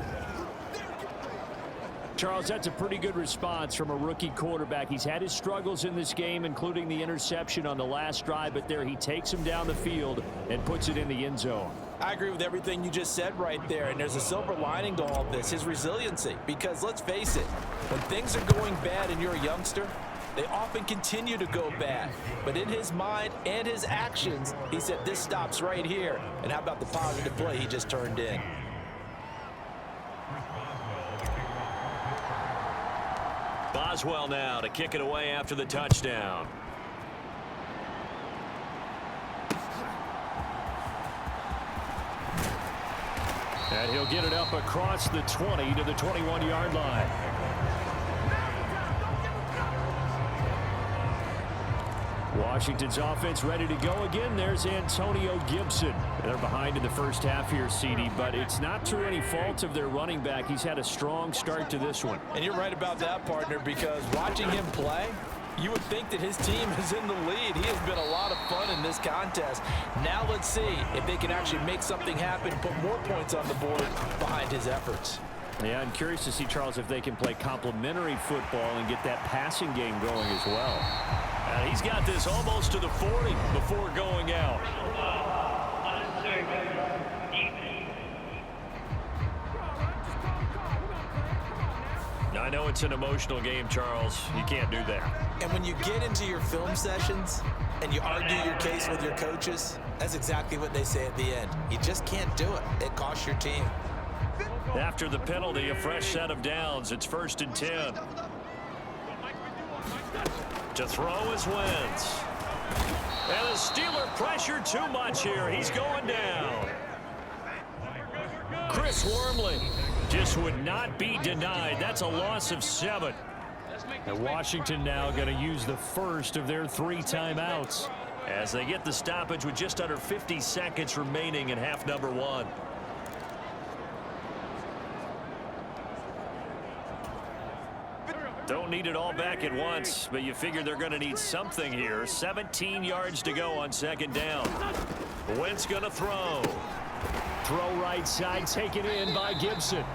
Charles, that's a pretty good response from a rookie quarterback. He's had his struggles in this game, including the interception on the last drive, but there he takes him down the field and puts it in the end zone.
I agree with everything you just said right there, and there's a silver lining to all this, his resiliency. Because let's face it, when things are going bad and you're a youngster, they often continue to go bad. But in his mind and his actions, he said, this stops right here. And how about the positive play he just turned in?
Boswell now to kick it away after the touchdown. And he'll get it up across the 20 to the 21-yard line. Washington's offense ready to go again. There's Antonio Gibson. They're behind in the first half here, CD, but it's not through any fault of their running back. He's had a strong start to this one.
And you're right about that, partner, because watching him play, you would think that his team is in the lead. He has been a lot of fun in this contest. Now let's see if they can actually make something happen, put more points on the board behind his efforts.
Yeah, I'm curious to see, Charles, if they can play complementary football and get that passing game going as well. He's got this almost to the 40 before going out. I know it's an emotional game, Charles. You can't do that.
And when you get into your film sessions and you argue your case with your coaches, that's exactly what they say at the end. You just can't do it. It costs your team.
After the penalty, a fresh set of downs. It's 1st and 10. To throw is Wentz. And the Steeler pressure too much here. He's going down. Chris Wormley just would not be denied. That's a loss of 7. And Washington now going to use the first of their 3 timeouts as they get the stoppage with just under 50 seconds remaining in half number 1. Don't need it all back at once, but you figure they're going to need something here. 17 yards to go on 2nd down. Wentz going to throw. Throw right side, taken in by Gibson.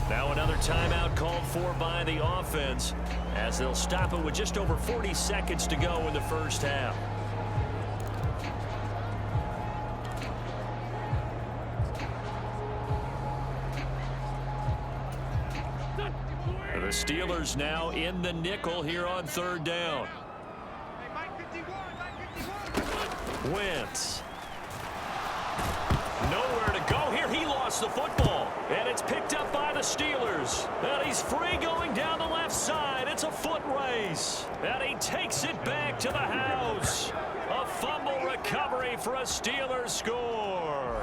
Now another timeout called for by the offense as they'll stop it with just over 40 seconds to go in the first half. The Steelers now in the nickel here on 3rd down. Wentz. Nowhere to go here. He lost the football. And it's picked up by the Steelers. And he's free going down the left side. It's a foot race. And he takes it back to the house. A fumble recovery for a Steelers score.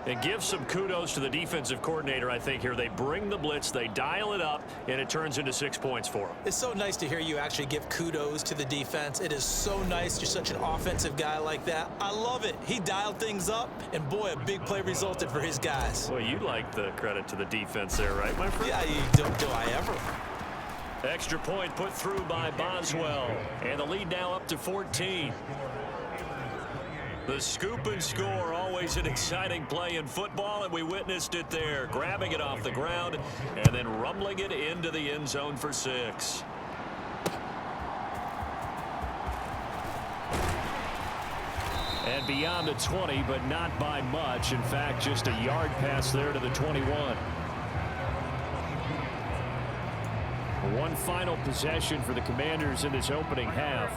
And give some kudos to the defensive coordinator, I think, here. They bring the blitz, they dial it up, and it turns into 6 points for them.
It's so nice to hear you actually give kudos to the defense. It is so nice. You're such an offensive guy like that. I love it. He dialed things up, and boy, a big play resulted for his guys.
Well, you like the credit to the defense there, right, my friend?
Yeah, do I ever.
Extra point put through by Boswell, and the lead now up to 14. The scoop and score, always an exciting play in football, and we witnessed it there. Grabbing it off the ground and then rumbling it into the end zone for 6. And beyond the 20, but not by much. In fact, just a yard pass there to the 21. One final possession for the Commanders in this opening half.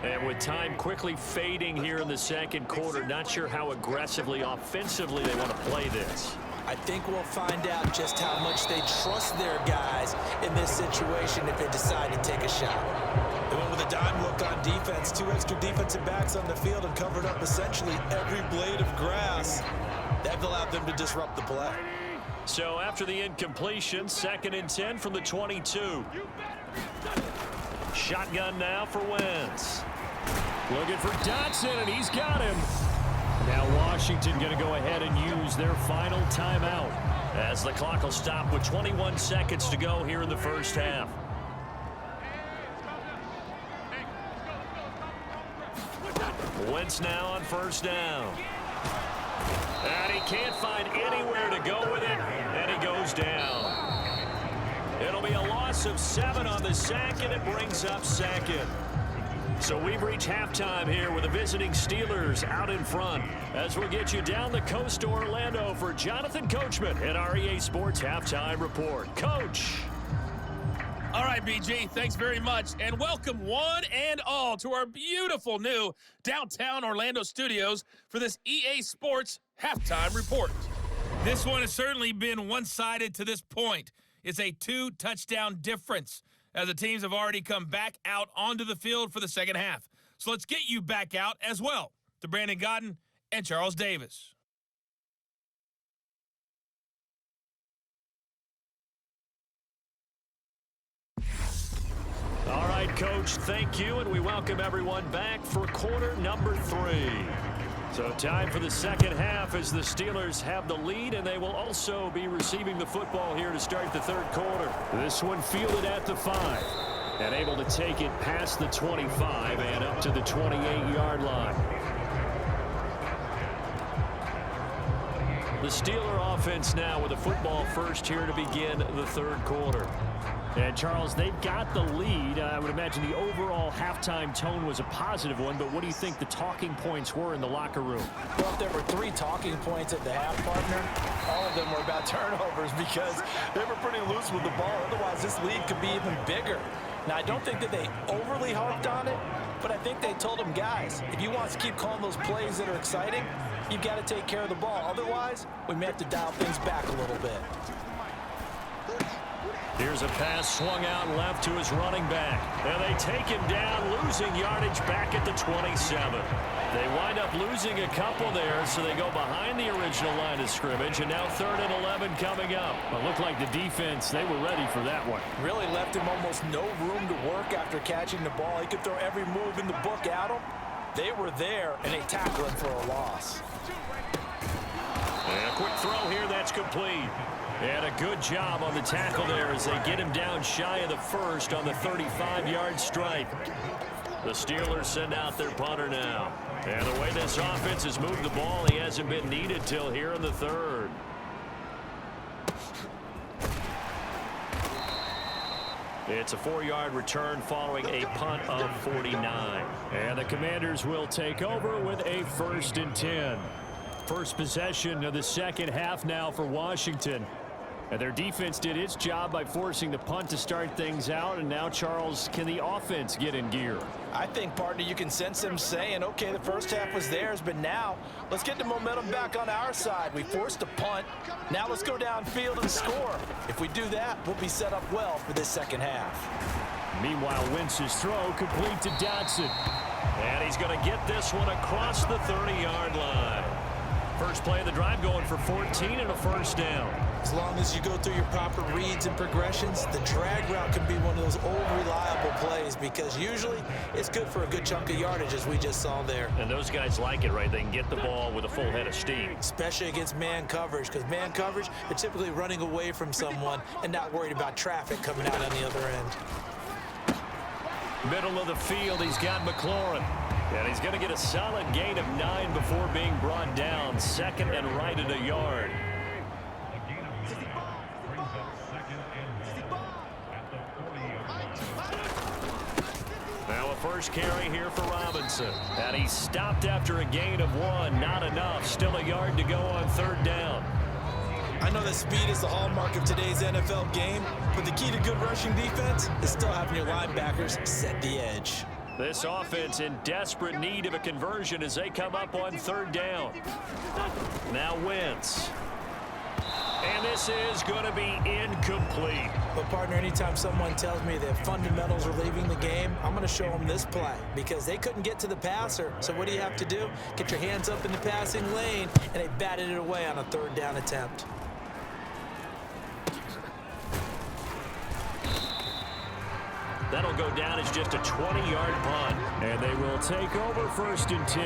And with time quickly fading here in the 2nd quarter, not sure how aggressively, offensively they want to play this.
I think we'll find out just how much they trust their guys in this situation if they decide to take a shot. They went with a dime look on defense, 2 extra defensive backs on the field and covered up essentially every blade of grass. That allowed them to disrupt the play.
So after the incompletion, 2nd and 10 from the 22. Shotgun now for Wentz. Looking for Dotson, and he's got him. Now Washington going to go ahead and use their final timeout as the clock will stop with 21 seconds to go here in the first half. Wentz now on 1st down. And he can't find anywhere to go with it, and he goes goes down. It'll be a loss of 7 on the sack, and it brings up second. So we've reached halftime here with the visiting Steelers out in front as we'll get you down the coast to Orlando for Jonathan Coachman at our EA Sports Halftime Report. Coach.
All right, BG, thanks very much, and welcome one and all to our beautiful new downtown Orlando studios for this EA Sports Halftime Report. This one has certainly been one-sided to this point. It's a 2-touchdown difference, as the teams have already come back out onto the field for the second half. So let's get you back out as well to Brandon Godden and Charles Davis.
All right, Coach, thank you, and we welcome everyone back for quarter number 3. So time for the second half as the Steelers have the lead, and they will also be receiving the football here to start the third quarter. This one fielded at the 5 and able to take it past the 25 and up to the 28-yard line. The Steeler offense now with the football first here to begin the third quarter. And, Charles, they've got the lead. I would imagine the overall halftime tone was a positive one, but what do you think the talking points were in the locker room?
Well, if there were 3 talking points at the half, partner, all of them were about turnovers because they were pretty loose with the ball. Otherwise, this lead could be even bigger. Now, I don't think that they overly harped on it, but I think they told them, guys, if you want us to keep calling those plays that are exciting, you've got to take care of the ball. Otherwise, we may have to dial things back a little bit.
Here's a pass swung out left to his running back. And they take him down, losing yardage back at the 27. They wind up losing a couple there, so they go behind the original line of scrimmage, and now 3rd and 11 coming up. It looked like the defense, they were ready for that one.
Really left him almost no room to work after catching the ball. He could throw every move in the book at him. They were there, and they tackled him for a loss.
And a quick throw here, that's complete. And a good job on the tackle there as they get him down shy of the first on the 35-yard stripe. The Steelers send out their punter now. And the way this offense has moved the ball, he hasn't been needed till here in the third. It's a 4-yard return following a punt of 49. And the Commanders will take over with a 1st and 10. First possession of the second half now for Washington. And their defense did its job by forcing the punt to start things out. And now, Charles, can the offense get in gear?
I think, partner, you can sense them saying, okay, the first half was theirs, but now let's get the momentum back on our side. We forced a punt. Now let's go downfield and score. If we do that, we'll be set up well for this second half.
Meanwhile, Wentz's throw complete to Dotson. And he's going to get this one across the 30-yard line. First play of the drive going for 14 and a first down.
As long as you go through your proper reads and progressions, the drag route can be one of those old reliable plays because usually it's good for a good chunk of yardage, as we just saw there.
And those guys like it, right? They can get the ball with a full head of steam.
Especially against man coverage, because man coverage, they're typically running away from someone and not worried about traffic coming out on the other end.
Middle of the field, he's got McLaurin. And he's going to get a solid gain of 9 before being brought down. 2nd and right at a yard. Now a first carry here for Robinson. And he stopped after a gain of 1. Not enough. Still a yard to go on 3rd down.
I know that speed is the hallmark of today's NFL game, but the key to good rushing defense is still having your linebackers set the edge.
This offense in desperate need of a conversion as they come up on 3rd down. Now Wentz. And this is going to be incomplete.
But, partner, anytime someone tells me that fundamentals are leaving the game, I'm going to show them this play because they couldn't get to the passer. So what do you have to do? Get your hands up in the passing lane, and they batted it away on a 3rd down attempt.
That'll go down as just a 20-yard punt. And they will take over 1st and 10.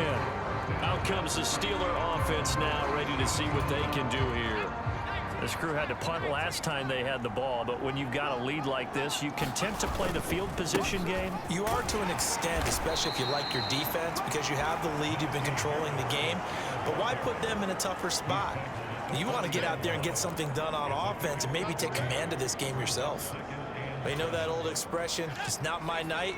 Out comes the Steeler offense now, ready to see what they can do here. This crew had to punt last time they had the ball, but when you've got a lead like this, you content to play the field position game?
You are to an extent, especially if you like your defense, because you have the lead, you've been controlling the game. But why put them in a tougher spot? You want to get out there and get something done on offense and maybe take command of this game yourself. But you know that old expression, it's not my night?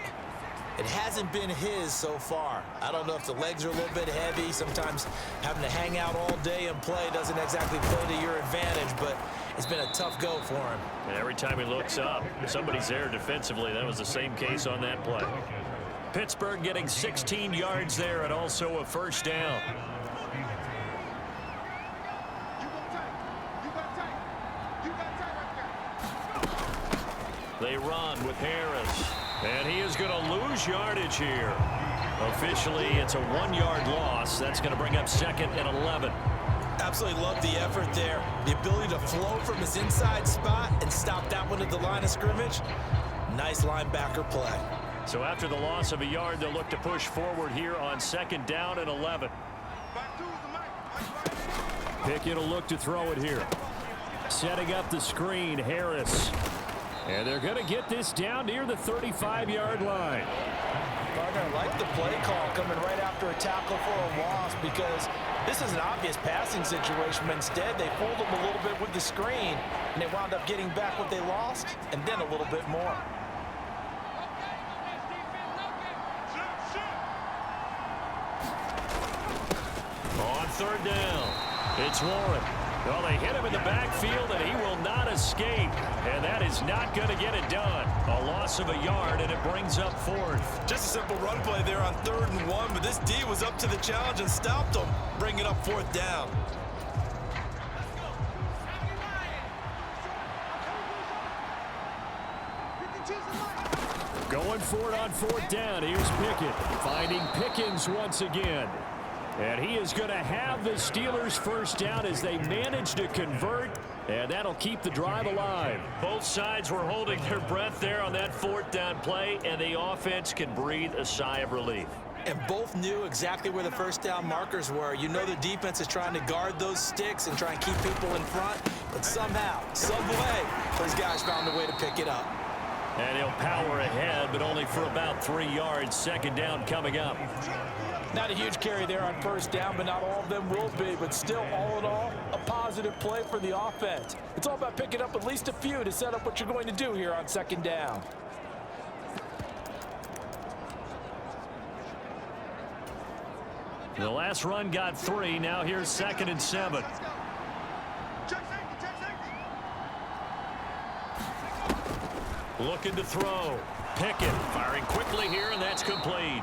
It hasn't been his so far. I don't know if the legs are a little bit heavy. Sometimes having to hang out all day and play doesn't exactly play to your advantage, but it's been a tough go for him.
And every time he looks up, somebody's there defensively. That was the same case on that play. Pittsburgh getting 16 yards there and also a first down. They run with Harris. And he is going to lose yardage here. Officially, it's a 1-yard loss. That's going to bring up 2nd and 11.
Absolutely love the effort there. The ability to flow from his inside spot and stop that one at the line of scrimmage. Nice linebacker play.
So after the loss of a yard, they'll look to push forward here on 2nd down and 11. Pickett will look to throw it here. Setting up the screen, Harris. And they're going to get this down near the 35-yard line.
Gardner liked the play call coming right after a tackle for a loss because this is an obvious passing situation. But instead, they fooled them a little bit with the screen, and they wound up getting back what they lost and then a little bit more.
On 3rd down, it's Warren. Well, they hit him in the backfield, and he will not escape. And that is not going to get it done. A loss of a yard, and it brings up 4th.
Just a simple run play there on 3rd and 1, but this D was up to the challenge and stopped them, bringing up 4th down.
Going for it on 4th down. Here's Pickett, finding Pickens once again. And he is going to have the Steelers first down as they manage to convert, and that'll keep the drive alive. Both sides were holding their breath there on that 4th down play, and the offense can breathe a sigh of relief.
And both knew exactly where the first down markers were. You know the defense is trying to guard those sticks and try and keep people in front, but somehow, some way, those guys found a way to pick it up.
And he'll power ahead, but only for about 3 yards. 2nd down coming up.
Not a huge carry there on 1st down, but not all of them will be. But still, all in all, a positive play for the offense. It's all about picking up at least a few to set up what you're going to do here on 2nd down.
The last run got 3. Now here's 2nd and 7. Looking to throw. Pickett firing quickly here, and that's complete.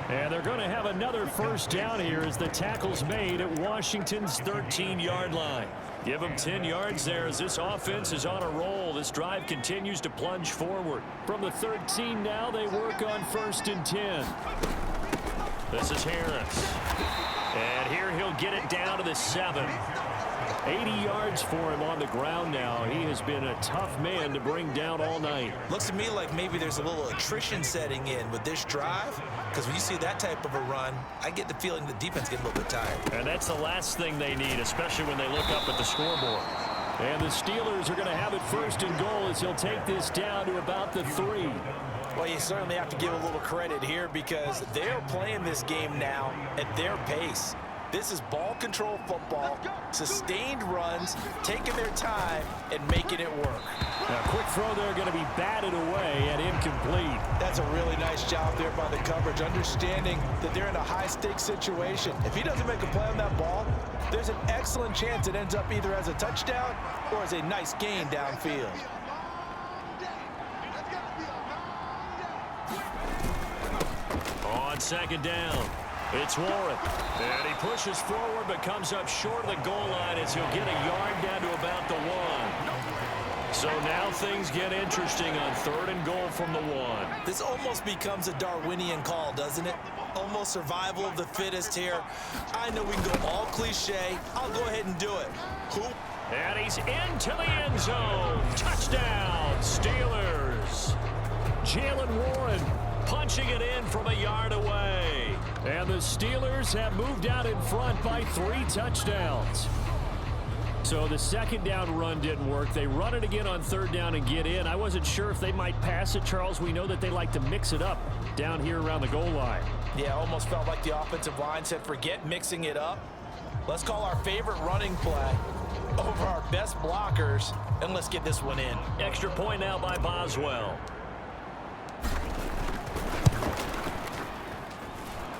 And they're going to have another first down here as the tackle's made at Washington's 13-yard line. Give them 10 yards there as this offense is on a roll. This drive continues to plunge forward. From the 13 now, they work on 1st and 10. This is Harris. And here he'll get it down to the 7. 80 yards for him on the ground now. He has been a tough man to bring down all night.
Looks to me like maybe there's a little attrition setting in with this drive, because when you see that type of a run, I get the feeling the defense gets a little bit tired.
And that's the last thing they need, especially when they look up at the scoreboard. And the Steelers are going to have it 1st and goal as he'll take this down to about the 3.
Well, you certainly have to give a little credit here because they're playing this game now at their pace. This is ball control football, sustained runs, taking their time, and making it work.
Now, quick throw there going to be batted away and incomplete.
That's a really nice job there by the coverage, understanding that they're in a high-stakes situation. If he doesn't make a play on that ball, there's an excellent chance it ends up either as a touchdown or as a nice gain downfield.
On 2nd down, it's Warren. And he pushes forward but comes up short of the goal line as he'll get a yard down to about the 1. So now things get interesting on 3rd and goal from the 1.
This almost becomes a Darwinian call, doesn't it? Almost survival of the fittest here. I know we can go all cliche. I'll go ahead and do it.
And he's into the end zone. Touchdown, Steelers. Jalen Warren punching it in from a yard away. And the Steelers have moved out in front by 3 touchdowns. So the 2nd down run didn't work. They run it again on 3rd down and get in. I wasn't sure if they might pass it, Charles. We know that they like to mix it up down here around the goal line.
Yeah, almost felt like the offensive line said, forget mixing it up. Let's call our favorite running play over our best blockers, and let's get this one in.
Extra point now by Boswell.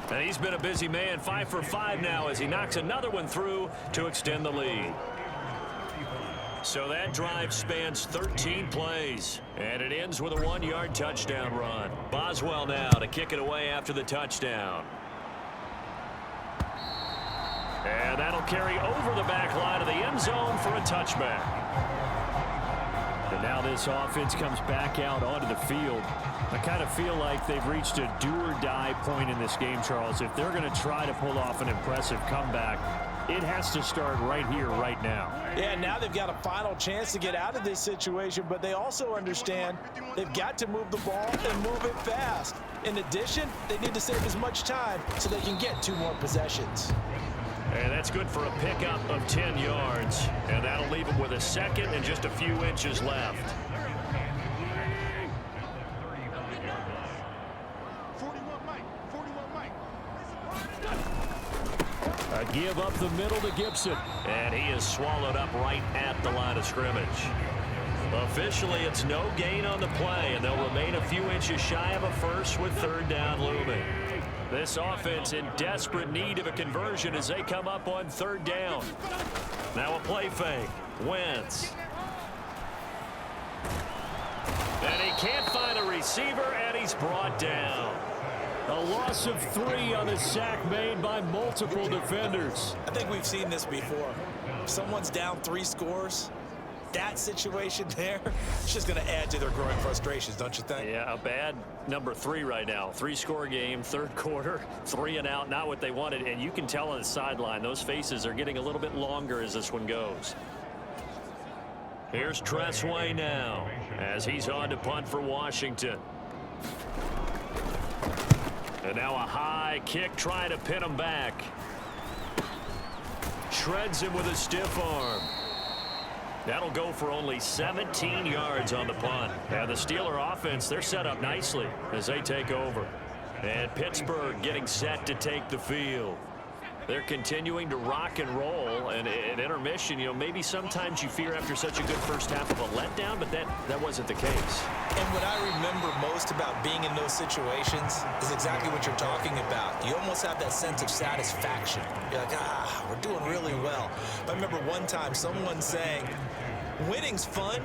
And he's been a busy man, 5 for 5 now as he knocks another one through to extend the lead. So that drive spans 13 plays, and it ends with a 1-yard touchdown run. Boswell now to kick it away after the touchdown. And that'll carry over the back line of the end zone for a touchback. And now this offense comes back out onto the field. I kind of feel like they've reached a do-or-die point in this game, Charles. If they're going to try to pull off an impressive comeback, it has to start right here, right now.
Yeah, now they've got a final chance to get out of this situation, but they also understand they've got to move the ball and move it fast. In addition, they need to save as much time so they can get 2 more possessions.
And that's good for a pickup of 10 yards. And that'll leave them with a second and just a few inches left. A give up the middle to Gibson. And he is swallowed up right at the line of scrimmage. Officially, it's no gain on the play, and they'll remain a few inches shy of a first with 3rd down looming. This offense in desperate need of a conversion as they come up on 3rd down. Now a play fake. Wentz. And he can't find a receiver, and he's brought down. A loss of 3 on the sack made by multiple defenders.
I think we've seen this before. If someone's down 3 scores, that situation there, it's just going to add to their growing frustrations, don't you think?
Yeah, a bad number 3 right now. 3-score game, 3rd quarter, 3 and out, not what they wanted. And you can tell on the sideline, those faces are getting a little bit longer as this one goes. Here's Tressway now as he's on to punt for Washington. And now a high kick trying to pin him back. Shreds him with a stiff arm. That'll go for only 17 yards on the punt. And the Steeler offense, they're set up nicely as they take over. And Pittsburgh getting set to take the field. They're continuing to rock and roll, and at intermission, you know, maybe sometimes you fear after such a good first half of a letdown, but that wasn't the case.
And what I remember most about being in those situations is exactly what you're talking about. You almost have that sense of satisfaction. You're like, we're doing really well. But I remember one time someone saying, winning's fun,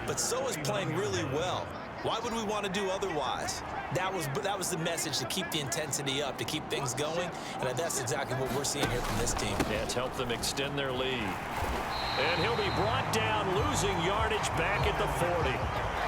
but so is playing really well. Why would we want to do otherwise? That was the message, to keep the intensity up, to keep things going, and that's exactly what we're seeing here from this team.
Yeah, it's helped them extend their lead. And he'll be brought down, losing yardage back at the 40.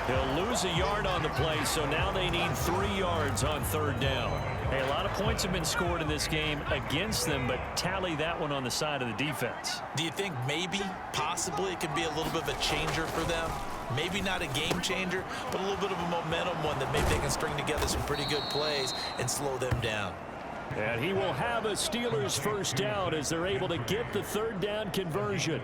He'll lose a yard on the play, so now they need 3 yards on 3rd down. Hey, a lot of points have been scored in this game against them, but tally that one on the side of the defense.
Do you think maybe, possibly, it could be a little bit of a changer for them? Maybe not a game changer, but a little bit of a momentum one that maybe they can string together some pretty good plays and slow them down.
And he will have a Steelers 1st down as they're able to get the 3rd down conversion.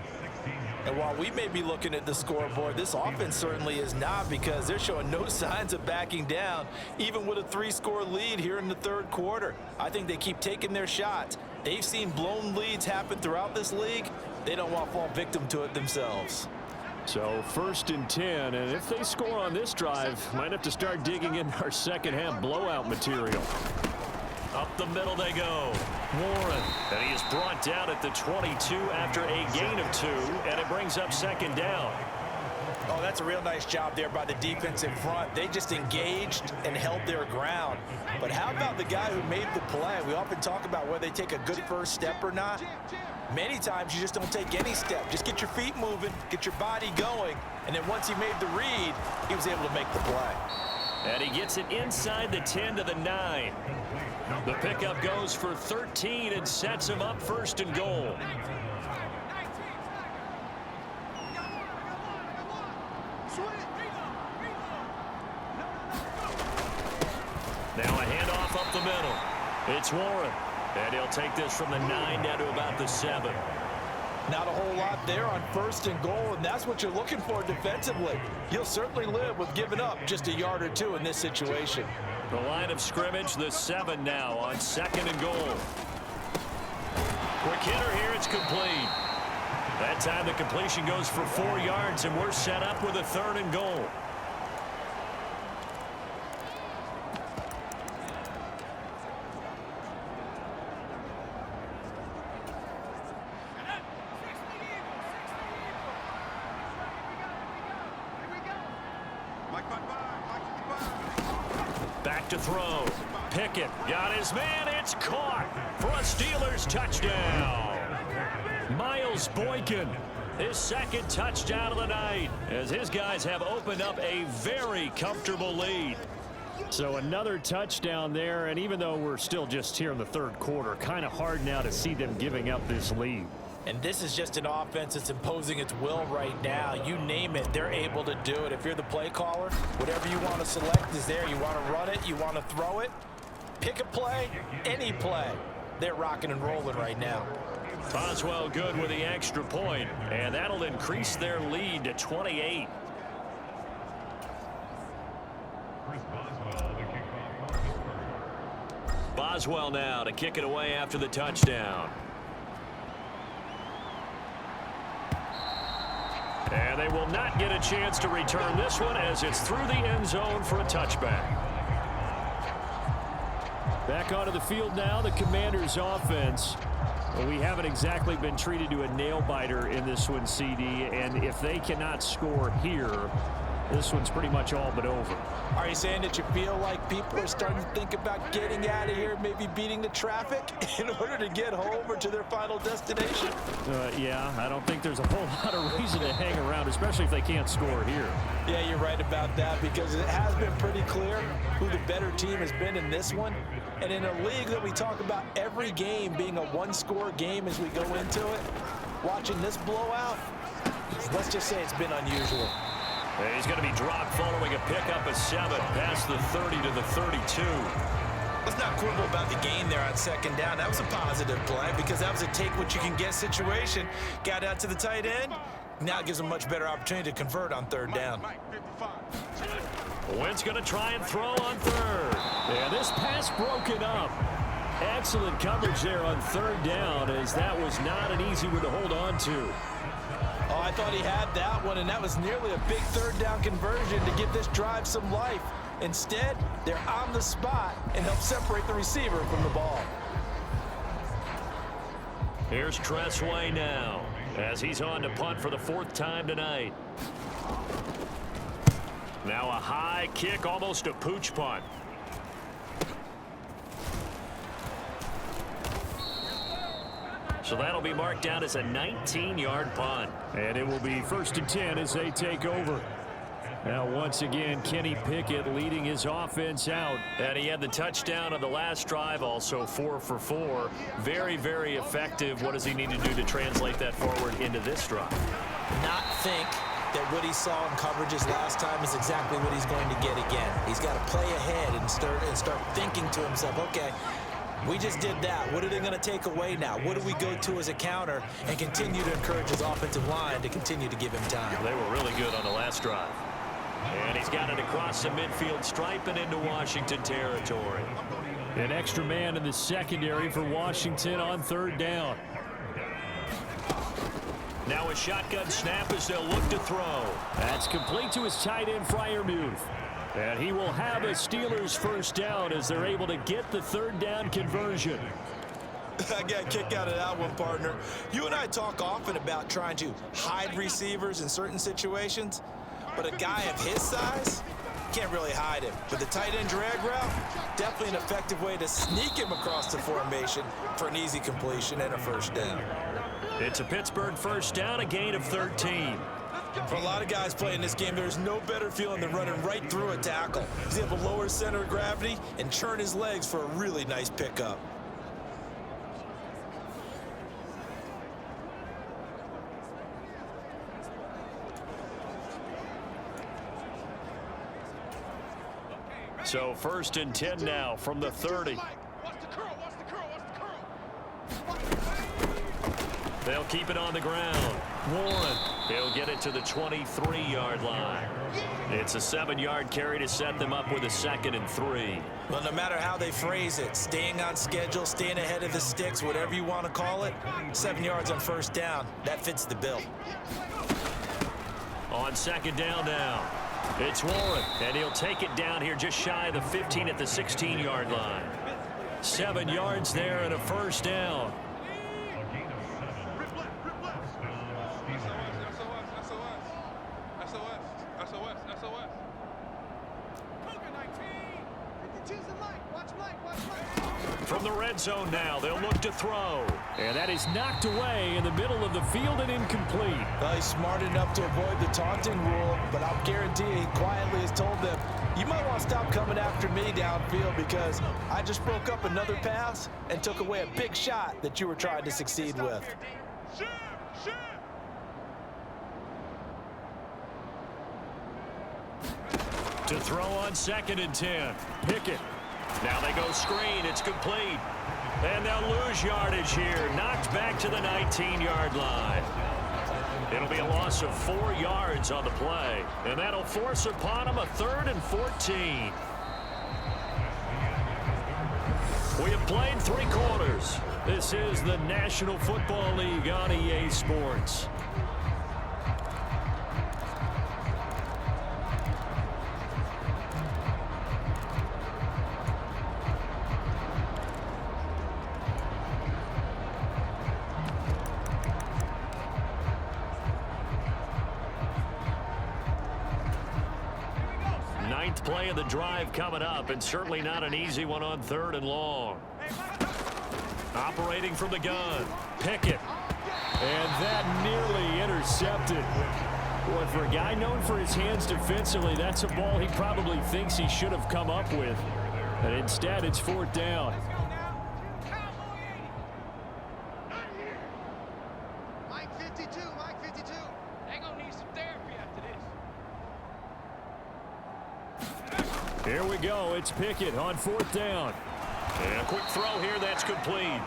And while we may be looking at the scoreboard, this offense certainly is not, because they're showing no signs of backing down, even with a 3-score lead here in the 3rd quarter. I think they keep taking their shots. They've seen blown leads happen throughout this league. They don't want to fall victim to it themselves.
So 1st and 10, and if they score on this drive, might have to start digging in our second half blowout material. Up the middle they go. Warren, and he is brought down at the 22 after a gain of 2, and it brings up 2nd down.
Oh, that's a real nice job there by the defense in front. They just engaged and held their ground. But how about the guy who made the play? We often talk about whether they take a good first step or not. Many times you just don't take any step. Just get your feet moving, get your body going, and then once he made the read, he was able to make the play.
And he gets it inside the 10 to the 9. The pickup goes for 13 and sets him up 1st and goal. Now a handoff up the middle. It's Warren. And he'll take this from the 9 down to about the 7.
Not a whole lot there on 1st and goal, and that's what you're looking for defensively. You'll certainly live with giving up just a yard or 2 in this situation.
The line of scrimmage, the 7 now on 2nd and goal. Quick hitter here. It's complete. That time the completion goes for 4 yards, and we're set up with a 3rd and goal. Back to throw. Pickett got his man. It's caught for a Steelers touchdown. Miles Boykin, his 2nd touchdown of the night, as his guys have opened up a very comfortable lead. So another touchdown there, and even though we're still just here in the 3rd quarter, kind of hard now to see them giving up this lead.
And this is just an offense that's imposing its will right now. You name it, they're able to do it. If you're the play caller, whatever you want to select is there. You want to run it, you want to throw it, pick a play, any play. They're rocking and rolling right now.
Boswell good with the extra point, and that'll increase their lead to 28. Boswell now to kick it away after the touchdown. And they will not get a chance to return this one as it's through the end zone for a touchback. Back onto the field now, the Commanders' offense. Well, we haven't exactly been treated to a nail-biter in this one, CD, and if they cannot score here, this one's pretty much all but over.
Are you saying that you feel like people are starting to think about getting out of here, maybe beating the traffic in order to get home or to their final destination?
Yeah, I don't think there's a whole lot of reason to hang around, especially if they can't score here.
Yeah, you're right about that, because it has been pretty clear who the better team has been in this one. And in a league that we talk about every game being a one-score game as we go into it, watching this blowout, let's just say it's been unusual.
And he's going to be dropped following a pickup of 7 past the 30 to the 32.
Let's not quibble about the gain there on 2nd down. That was a positive play because that was a take-what-you-can-get situation. Got out to the tight end. Now it gives them a much better opportunity to convert on 3rd down.
Wentz going to try and throw on 3rd. And this pass broken up. Excellent coverage there on 3rd down, as that was not an easy one to hold on to.
Oh, I thought he had that one, and that was nearly a big 3rd down conversion to give this drive some life. Instead, they're on the spot and help separate the receiver from the ball.
Here's Tressway now, as he's on to punt for the 4th time tonight. Now a high kick, almost a pooch punt. So that'll be marked down as a 19-yard punt. And it will be 1st and 10 as they take over. Now once again, Kenny Pickett leading his offense out. And he had the touchdown on the last drive, also 4 for 4. Very, very effective. What does he need to do to translate that forward into this drive?
Not think that what he saw in coverages last time is exactly what he's going to get again. He's got to play ahead and start thinking to himself, okay, we just did that. What are they going to take away now? What do we go to as a counter, and continue to encourage his offensive line to continue to give him time?
They were really good on the last drive. And he's got it across the midfield stripe and into Washington territory. An extra man in the secondary for Washington on 3rd down. Now a shotgun snap as they'll look to throw. That's complete to his tight end, Freiermuth. And he will have a Steelers 1st down as they're able to get the 3rd down conversion.
I got a kick out of that one, partner. You and I talk often about trying to hide receivers in certain situations, but a guy of his size can't really hide him. With the tight end drag route, definitely an effective way to sneak him across the formation for an easy completion and a 1st down.
It's a Pittsburgh 1st down, a gain of 13.
For a lot of guys playing this game, there's no better feeling than running right through a tackle. He's able to lower center of gravity and churn his legs for a really nice pickup.
So 1st and 10 now from the 30. They'll keep it on the ground. Warren, he'll get it to the 23-yard line. It's a 7-yard carry to set them up with a 2nd and 3.
Well, no matter how they phrase it, staying on schedule, staying ahead of the sticks, whatever you want to call it, 7 yards on first down, that fits the bill.
On 2nd down now, it's Warren, and he'll take it down here just shy of the 15 at the 16-yard line. 7 yards there and a first down. From the red zone now, they'll look to throw. And that is knocked away in the middle of the field and incomplete.
Well, he's smart enough to avoid the taunting rule, but I'll guarantee he quietly has told them, you might want to stop coming after me downfield because I just broke up another pass and took away a big shot that you were trying to succeed with.
To throw on 2nd and 10. Pickett. Now they go screen. It's complete. And they'll lose yardage here. Knocked back to the 19-yard line. It'll be a loss of 4 yards on the play. And that'll force upon them a 3rd and 14. We have played 3 quarters. This is the National Football League on EA Sports. Play of the drive coming up, and certainly not an easy one on 3rd and long. Operating from the gun, Pickett. And that nearly intercepted. Boy, for a guy known for his hands defensively, that's a ball he probably thinks he should have come up with. And instead, it's 4th down.
Mike 52, Mike 52. They're going to need some therapy after this.
Here we go. It's Pickett on 4th down. And a quick throw here that's complete.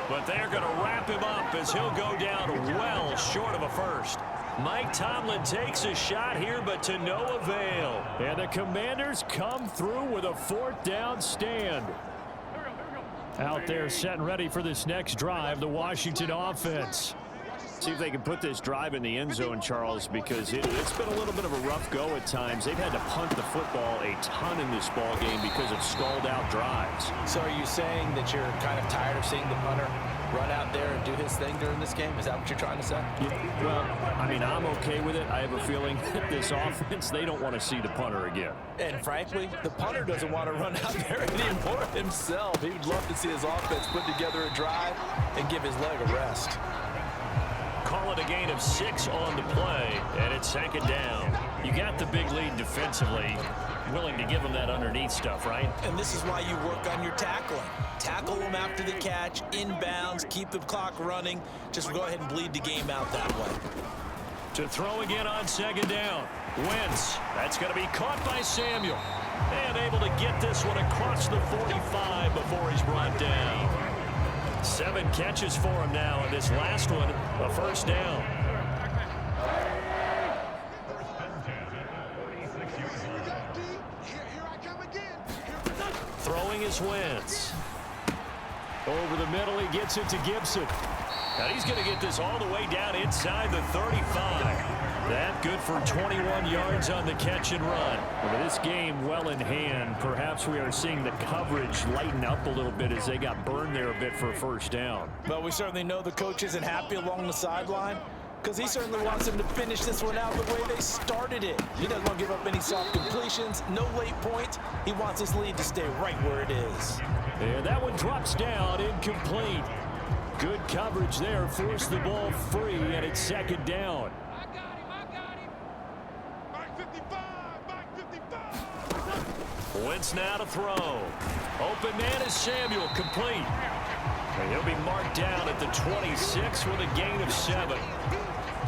But they're going to wrap him up as he'll go down well short of a first. Mike Tomlin takes a shot here, but to no avail. And the Commanders come through with a 4th down stand. Out there set and ready for this next drive, the Washington offense. See if they can put this drive in the end zone, Charles, because it's been a little bit of a rough go at times. They've had to punt the football a ton in this ball game because of stalled-out drives.
So are you saying that you're kind of tired of seeing the punter run out there and do his thing during this game? Is that what you're trying to say?
Yeah, well, I mean, I'm okay with it. I have a feeling that this offense, they don't want to see the punter again.
And frankly, the punter doesn't want to run out there anymore himself. He would love to see his offense put together a drive and give his leg a rest.
Call it a gain of 6 on the play, and it's 2nd down. You got the big lead defensively, willing to give them that underneath stuff, right?
And this is why you work on your tackling. Tackle them after the catch, inbounds, keep the clock running. Just go ahead and bleed the game out that way.
To throw again on 2nd down. Wentz, that's going to be caught by Samuel. And able to get this one across the 45 before he's brought down. 7 catches for him now, and this last one, a first down. Throwing is Wentz. Over the middle, he gets it to Gibson. And he's going to get this all the way down inside the 35. That good for 21 yards on the catch and run. With this game well in hand, perhaps we are seeing the coverage lighten up a little bit as they got burned there a bit for a first down.
But we certainly know the coach isn't happy along the sideline because he certainly wants them to finish this one out the way they started it. He doesn't want to give up any soft completions, no late points. He wants his lead to stay right where it is.
And that one drops down, incomplete. Good coverage there, forced the ball free, and it's 2nd down.
I got him. Mike 55, Mike 55.
Wentz now to throw. Open man is Samuel, complete. And he'll be marked down at the 26 with a gain of 7.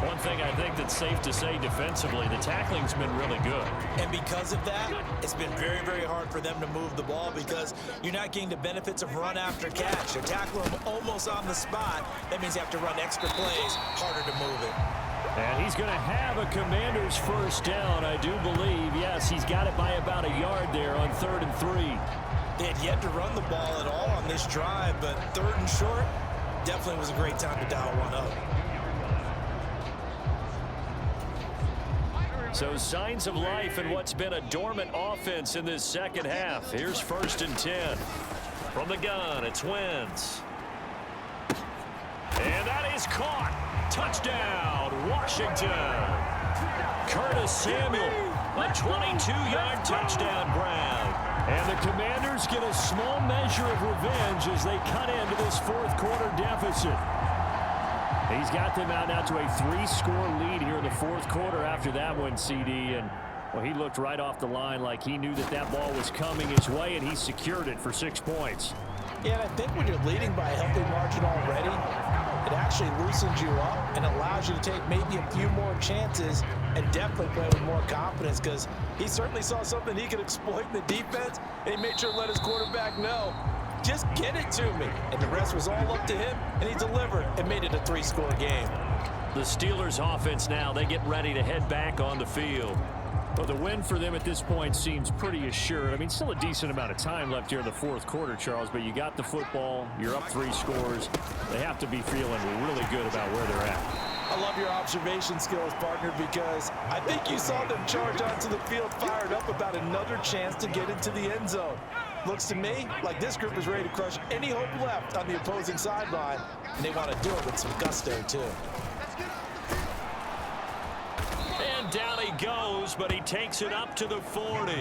One thing I think that's safe to say defensively, the tackling's been really good.
And because of that, it's been very, very hard for them to move the ball because you're not getting the benefits of run after catch. They're tackling them almost on the spot. That means you have to run extra plays, harder to move it.
And he's going to have a Commanders first down, I do believe. Yes, he's got it by about a yard there on 3rd and 3.
They had yet to run the ball at all on this drive, but 3rd and short definitely was a great time to dial one up.
So signs of life in what's been a dormant offense in this second half. Here's 1st and 10. From the gun, it's Wentz. And that is caught. Touchdown, Washington. Curtis Samuel, a 22-yard touchdown grab. And the Commanders get a small measure of revenge as they cut into this 4th quarter deficit. He's got them out now to a 3-score lead here in the 4th quarter after that one, CD. And, well, he looked right off the line like he knew that that ball was coming his way, and he secured it for 6 points.
Yeah, and I think when you're leading by a healthy margin already, it actually loosens you up and allows you to take maybe a few more chances and definitely play with more confidence because he certainly saw something he could exploit in the defense, and he made sure to let his quarterback know, just get it to me. And the rest was all up to him, and he delivered and made it a 3-score game.
The Steelers offense now, they get ready to head back on the field. But the win for them at this point seems pretty assured. I mean, still a decent amount of time left here in the 4th quarter, Charles, but you got the football, you're up 3 scores. They have to be feeling really good about where they're at.
I love your observation skills, partner, because I think you saw them charge onto the field fired up about another chance to get into the end zone. Looks to me like this group is ready to crush any hope left on the opposing sideline, and they want to do it with some gusto, too.
And down he goes, but he takes it up to the 40.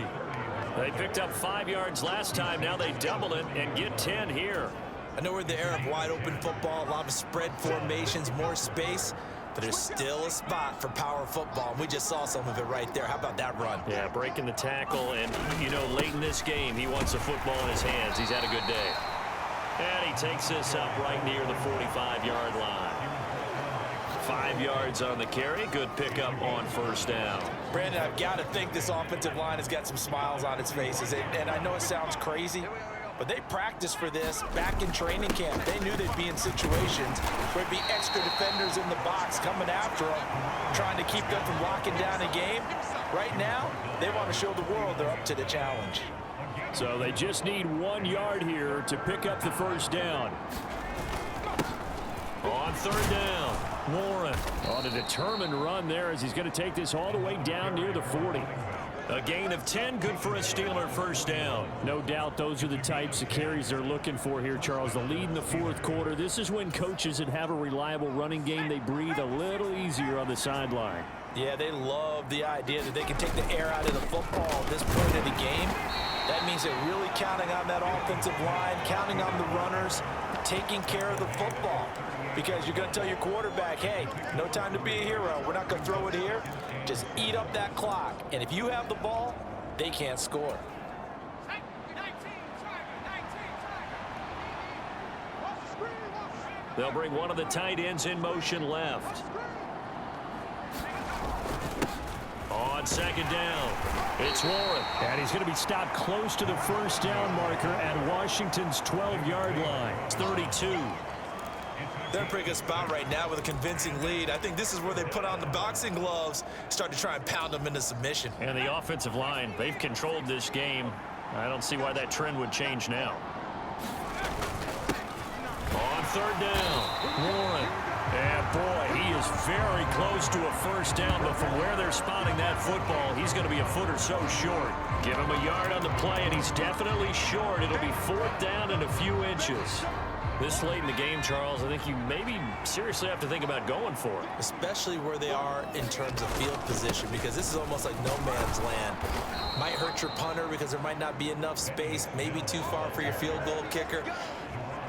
They picked up 5 yards last time. Now they double it and get 10 here.
I know we're in the era of wide-open football, a lot of spread formations, more space, but there's still a spot for power football, and we just saw some of it right there. How about that run?
Yeah, breaking the tackle, and, you know, late in this game, he wants the football in his hands. He's had a good day. And he takes this up right near the 45-yard line. 5 yards on the carry. Good pickup on 1st down.
Brandon, I've got to think this offensive line has got some smiles on its faces. And I know it sounds crazy, but they practiced for this back in training camp. They knew they'd be in situations where it'd be extra defenders in the box coming after them, trying to keep them from locking down a game. Right now, they want to show the world they're up to the challenge.
So they just need 1 yard here to pick up the 1st down. On 3rd down, Warren on a determined run there as he's going to take this all the way down near the 40. A gain of 10, good for a Steeler 1st down. No doubt those are the types of carries they're looking for here, Charles. The lead in the 4th quarter. This is when coaches that have a reliable running game, they breathe a little easier on the sideline.
Yeah, they love the idea that they can take the air out of the football at this point of the game. That means they're really counting on that offensive line, counting on the runners, taking care of the football. Because you're going to tell your quarterback, hey, no time to be a hero. We're not going to throw it here. Just eat up that clock. And if you have the ball, they can't score.
They'll bring one of the tight ends in motion left. On 2nd down, it's Warren. And he's going to be stopped close to the 1st down marker at Washington's 12-yard line. It's 32.
They're in a pretty good spot right now with a convincing lead. I think this is where they put on the boxing gloves, start to try and pound them into submission.
And the offensive line, they've controlled this game. I don't see why that trend would change now. On 3rd down, Warren. And boy, he is very close to a 1st down, but from where they're spotting that football, he's going to be a foot or so short. Give him a yard on the play, and he's definitely short. It'll be 4th down and a few inches. This late in the game, Charles, I think you maybe seriously have to think about going for it.
Especially where they are in terms of field position, because this is almost like no man's land. Might hurt your punter because there might not be enough space, maybe too far for your field goal kicker.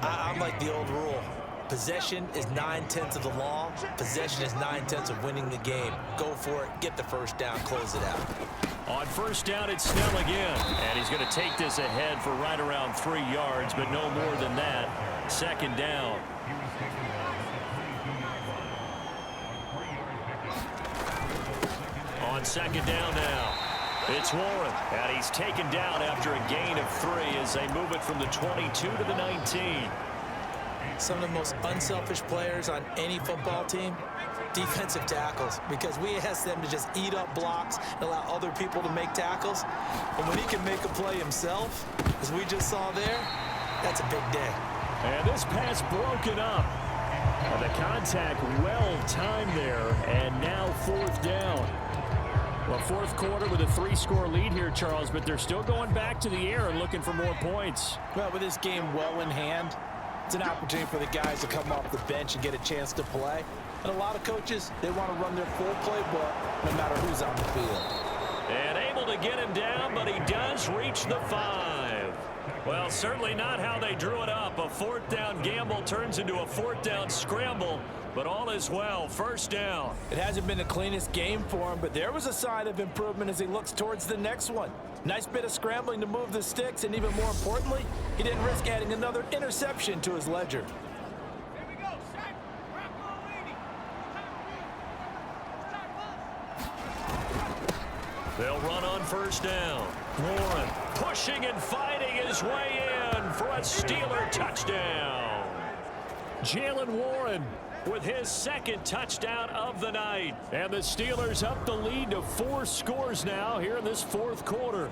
I'm like the old rule. Possession is 9/10 of the law. Possession is 9/10 of winning the game. Go for it, get the 1st down, close it out.
On 1st down, it's Snell again. And he's going to take this ahead for right around 3 yards, but no more than that. 2nd down. On second down now, it's Warren. And he's taken down after a gain of 3 as they move it from the 22 to the 19.
Some of the most unselfish players on any football team, defensive tackles, because we ask them to just eat up blocks and allow other people to make tackles. And when he can make a play himself, as we just saw there, that's a big day.
And this pass broken up. And the contact well timed there, and now 4th down. Well, 4th quarter with a 3-score lead here, Charles, but they're still going back to the air and looking for more points.
Well, with this game well in hand, it's an opportunity for the guys to come off the bench and get a chance to play. And a lot of coaches, they want to run their full playbook no matter who's on the field.
And able to get him down, but he does reach the 5. Well, certainly not how they drew it up. A 4th down gamble turns into a 4th down scramble, but all is well. 1st down.
It hasn't been the cleanest game for him, but there was a sign of improvement as he looks towards the next one. Nice bit of scrambling to move the sticks, and even more importantly, he didn't risk adding another interception to his ledger.
They'll run on 1st down. Warren pushing and fighting his way in for a Steeler touchdown. Jalen Warren with his 2nd touchdown of the night. And the Steelers up the lead to 4 scores now here in this 4th quarter.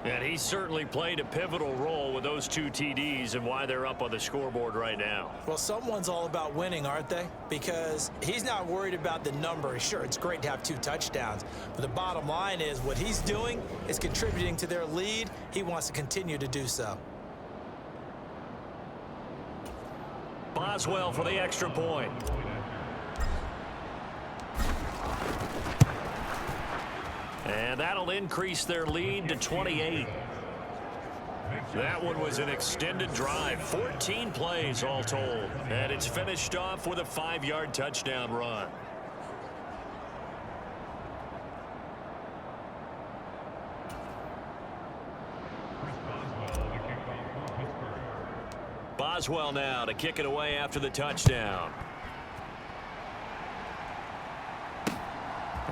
And he certainly played a pivotal role with those 2 TDs and why they're up on the scoreboard right now.
Well, someone's all about winning, aren't they? Because he's not worried about the number. Sure, it's great to have 2 touchdowns, but the bottom line is what he's doing is contributing to their lead. He wants to continue to do so.
Boswell for the extra point. And that'll increase their lead to 28. That one was an extended drive, 14 plays all told. And it's finished off with a 5-yard touchdown run. Boswell now to kick it away after the touchdown.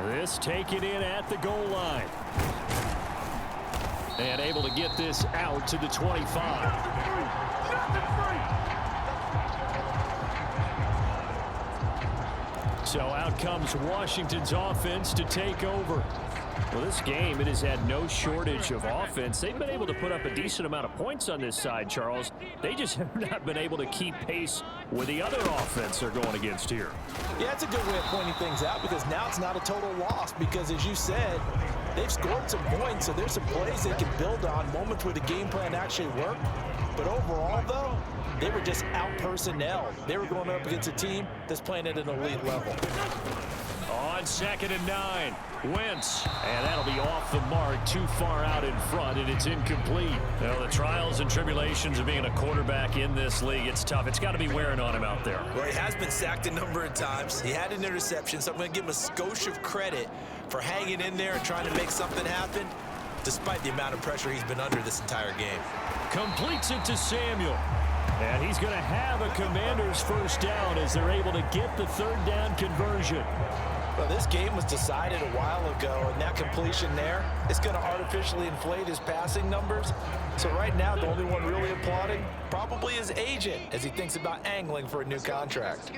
This taken in at the goal line. And able to get this out to the 25. So out comes Washington's offense to take over. Well, this game, it has had no shortage of offense. They've been able to put up a decent amount of points on this side, Charles. They just have not been able to keep pace with the other offense they're going against here.
Yeah, it's a good way of pointing things out because now it's not a total loss because, as you said, they've scored some points, so there's some plays they can build on, moments where the game plan actually worked. But overall, though, they were just out-personnel. They were going up against a team that's playing at an elite level.
On 2nd and 9, Wentz, and that'll be off the mark, too far out in front, and it's incomplete. Now, the trials and tribulations of being a quarterback in this league, it's tough. It's got to be wearing on him out there.
Well, he has been sacked a number of times. He had an interception, so I'm going to give him a skosh of credit for hanging in there and trying to make something happen, despite the amount of pressure he's been under this entire game.
Completes it to Samuel. And he's going to have a Commanders 1st down as they're able to get the 3rd down conversion.
Well, this game was decided a while ago, and that completion there is going to artificially inflate his passing numbers. So right now, the only one really applauding probably his agent as he thinks about angling for a new contract.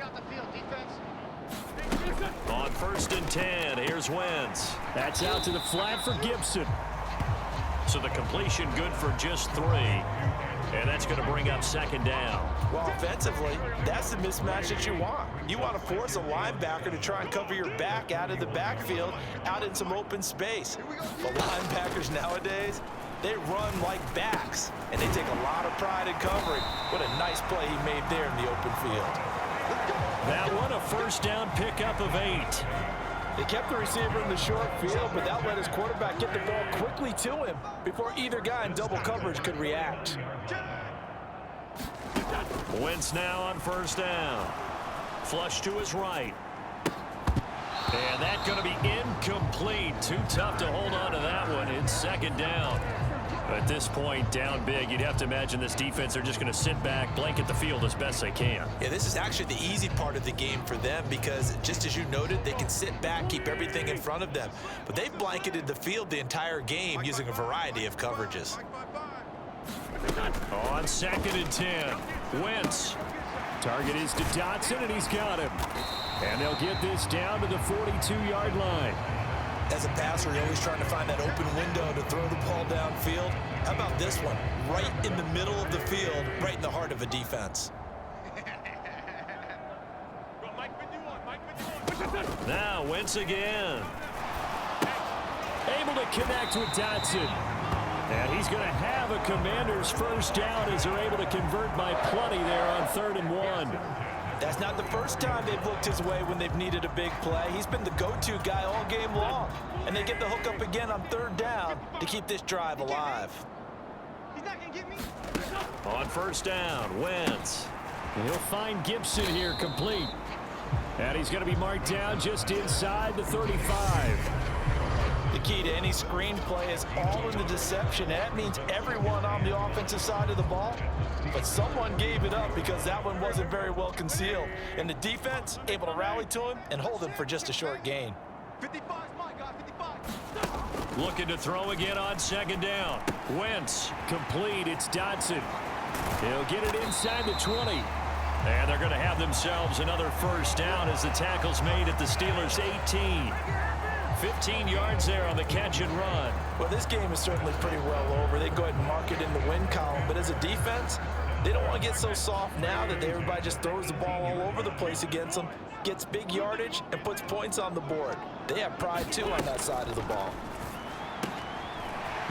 On 1st and 10, here's Wentz. That's out to the flat for Gibson. So the completion good for just 3. And that's going to bring up 2nd down.
Well, offensively, that's the mismatch that you want. You want to force a linebacker to try and cover your back out of the backfield, out in some open space. The linebackers nowadays, they run like backs, and they take a lot of pride in covering. What a nice play he made there in the open field.
That one a 1st down pickup of 8.
They kept the receiver in the short field, but that let his quarterback get the ball quickly to him before either guy in double coverage could react.
Wentz now on 1st down. Flush to his right. And that's going to be incomplete. Too tough to hold on to that one in 2nd down. At this point, down big, you'd have to imagine this defense are just going to sit back, blanket the field as best they can.
Yeah, this is actually the easy part of the game for them because, just as you noted, they can sit back, keep everything in front of them. But they've blanketed the field the entire game using a variety of coverages.
On 2nd and 10, Wentz. Target is to Dotson, and he's got him. And they'll get this down to the 42-yard line.
As a passer, you're always trying to find that open window to throw the ball downfield. How about this one? Right in the middle of the field, right in the heart of a defense.
Now, Wentz again. Able to connect with Dotson. And he's going to have a Commanders first down as they're able to convert by plenty there on 3rd and 1.
That's not the first time they've looked his way when they've needed a big play. He's been the go-to guy all game long. And they get the hook up again on 3rd down to keep this drive alive.
He's not going to get me.
On 1st down, Wentz. He'll find Gibson here complete. And he's going to be marked down just inside the 35.
The key to any screen play is all in the deception. That means everyone on the offensive side of the ball. But someone gave it up because that one wasn't very well concealed. And the defense able to rally to him and hold him for just a short gain.
55 is my guy, 55.
Looking to throw again on 2nd down. Wentz complete. It's Dotson. He'll get it inside the 20. And they're going to have themselves another first down as the tackle's made at the Steelers' 18. 15 yards there on the catch and run.
Well, this game is certainly pretty well over. They go ahead and mark it in the win column. But as a defense, they don't want to get so soft now that everybody just throws the ball all over the place against them, gets big yardage, and puts points on the board. They have pride, too, on that side of the ball.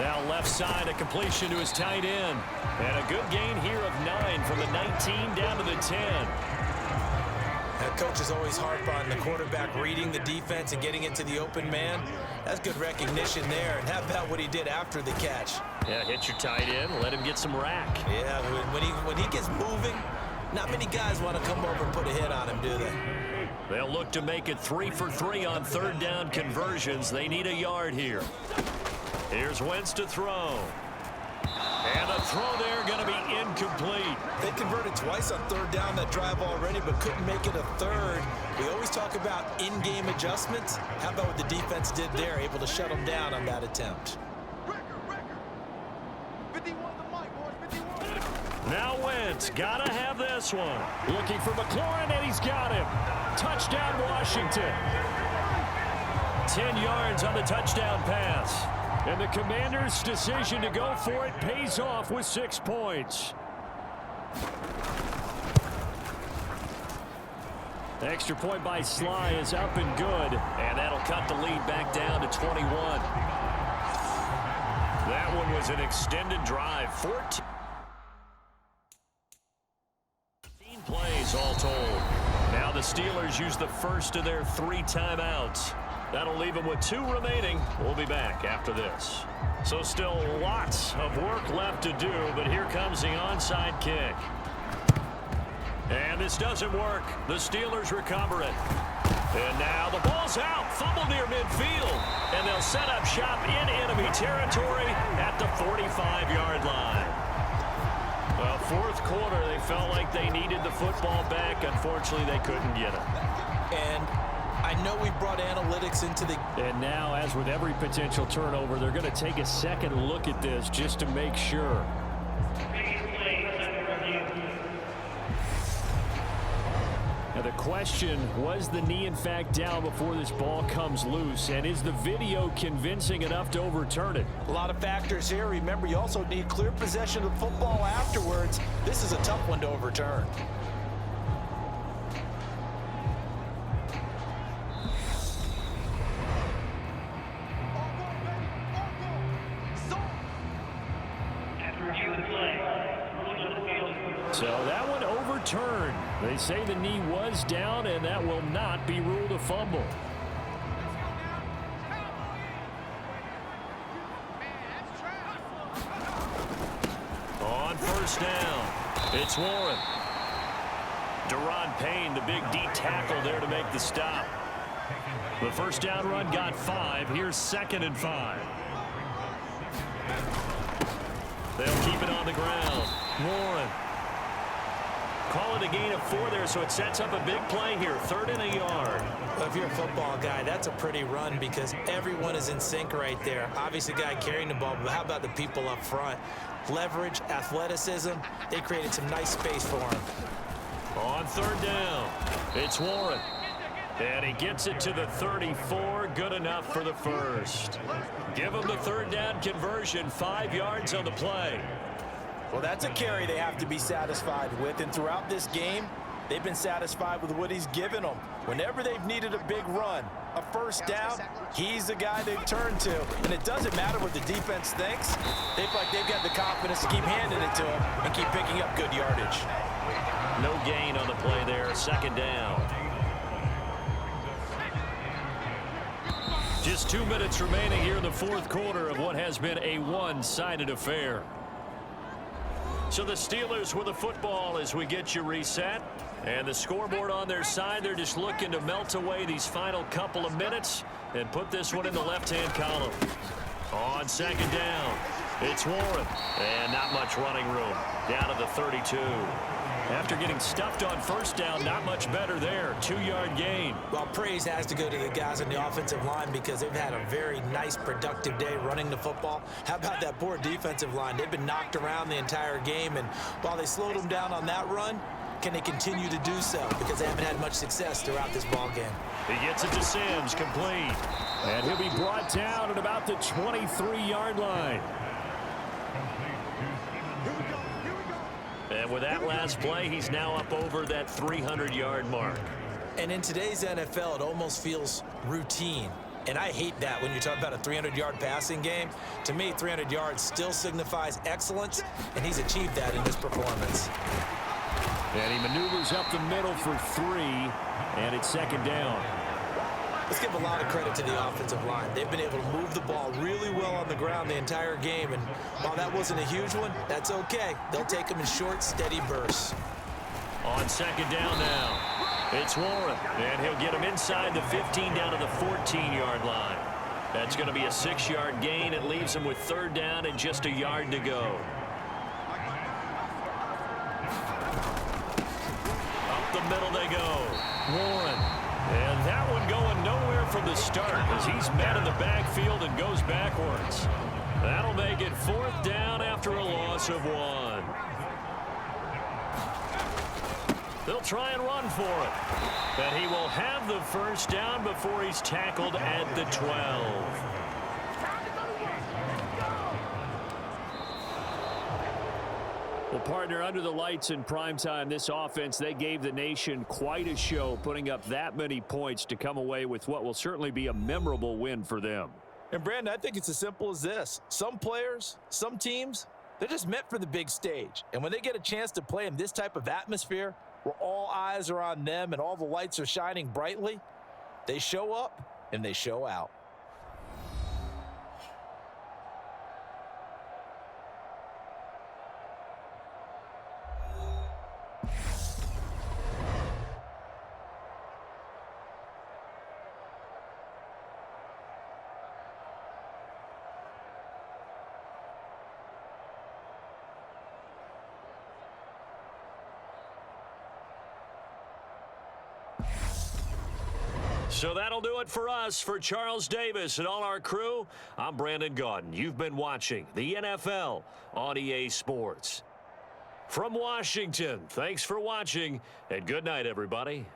Now left side, a completion to his tight end. And a good gain here of 9 from the 19 down to the 10.
That coach is always harp on the quarterback reading the defense and getting it to the open man. That's good recognition there. And how about what he did after the catch?
Yeah, hit your tight end, let him get some rack.
Yeah, when he gets moving, not many guys want to come over and put a hit on him, do they?
They'll look to make it 3 for 3 on 3rd down conversions. They need a yard here. Here's Wentz to throw. And the throw there going to be incomplete.
They converted twice on 3rd down that drive already, but couldn't make it a 3rd. We always talk about in-game adjustments. How about what the defense did there, able to shut them down on that attempt?
51 the mic, boys, 51.
Now Wentz, gotta have this one. Looking for McLaurin, and he's got him. Touchdown, Washington. 10 yards on the touchdown pass. And the Commanders' decision to go for it pays off with 6 points. The extra point by Sly is up and good. And that'll cut the lead back down to 21. That one was an extended drive. 14 plays all told. Now the Steelers use the first of their 3 timeouts. That'll leave them with 2 remaining. We'll be back after this. So still lots of work left to do, but here comes the onside kick. And this doesn't work. The Steelers recover it. And now the ball's out. Fumble near midfield. And they'll set up shop in enemy territory at the 45-yard line. Well, 4th quarter, they felt like they needed the football back. Unfortunately, they couldn't get it.
And I know we brought analytics into the...
And now, as with every potential turnover, they're going to take a second look at this just to make sure. Now the question, was the knee in fact down before this ball comes loose? And is the video convincing enough to overturn it?
A lot of factors here. Remember, you also need clear possession of football afterwards. This is a tough one to overturn.
So that one overturned. They say the knee was down, and that will not be ruled a fumble. On 1st down, it's Warren. Deron Payne, the big D tackle there to make the stop. The 1st down run got 5. Here's 2nd and 5. They'll keep it on the ground. Warren. Call it a gain of 4 there, so it sets up a big play here. 3rd and a yard.
Well, if you're a football guy, that's a pretty run because everyone is in sync right there. Obviously, the guy carrying the ball, but how about the people up front? Leverage, athleticism, they created some nice space for him.
On 3rd down, it's Warren. And he gets it to the 34, good enough for the first. Give him the 3rd down conversion, 5 yards on the play.
Well, that's a carry they have to be satisfied with, and throughout this game, they've been satisfied with what he's given them. Whenever they've needed a big run, a first down, he's the guy they've turned to. And it doesn't matter what the defense thinks. They feel like they've got the confidence to keep handing it to him and keep picking up good yardage.
No gain on the play there, 2nd down. Just 2 minutes remaining here in the 4th quarter of what has been a one-sided affair. So the Steelers with the football as we get you reset. And the scoreboard on their side, they're just looking to melt away these final couple of minutes and put this one in the left-hand column. On 2nd down, it's Warren. And not much running room. Down to the 32. After getting stuffed on 1st down, not much better there. 2-yard gain.
Well, praise has to go to the guys on the offensive line because they've had a very nice, productive day running the football. How about that poor defensive line? They've been knocked around the entire game, and while they slowed them down on that run, can they continue to do so? Because they haven't had much success throughout this ball game.
He gets it to Sims, complete. And he'll be brought down at about the 23-yard line. And with that last play, he's now up over that 300-yard mark.
And in today's NFL, it almost feels routine. And I hate that when you talk about a 300-yard passing game. To me, 300 yards still signifies excellence, and he's achieved that in this performance.
And he maneuvers up the middle for 3, and it's 2nd down.
Let's give a lot of credit to the offensive line. They've been able to move the ball really well on the ground the entire game, and while that wasn't a huge one, that's okay. They'll take them in short, steady bursts.
On 2nd down now, it's Warren, and he'll get him inside the 15 down to the 14-yard line. That's going to be a 6-yard gain. It leaves him with 3rd down and just a yard to go. Up the middle they go. Warren. And that one going nowhere from the start as he's met in the backfield and goes backwards. That'll make it 4th down after a loss of 1. They'll try and run for it. But he will have the 1st down before he's tackled at the 12. Well, partner, under the lights in primetime, this offense, they gave the nation quite a show, putting up that many points to come away with what will certainly be a memorable win for them.
And, Brandon, I think it's as simple as this. Some players, some teams, they're just meant for the big stage. And when they get a chance to play in this type of atmosphere where all eyes are on them and all the lights are shining brightly, they show up and they show out.
So that'll do it for us. For Charles Davis and all our crew, I'm Brandon Gaudin. You've been watching the NFL on EA Sports. From Washington, thanks for watching, and good night, everybody.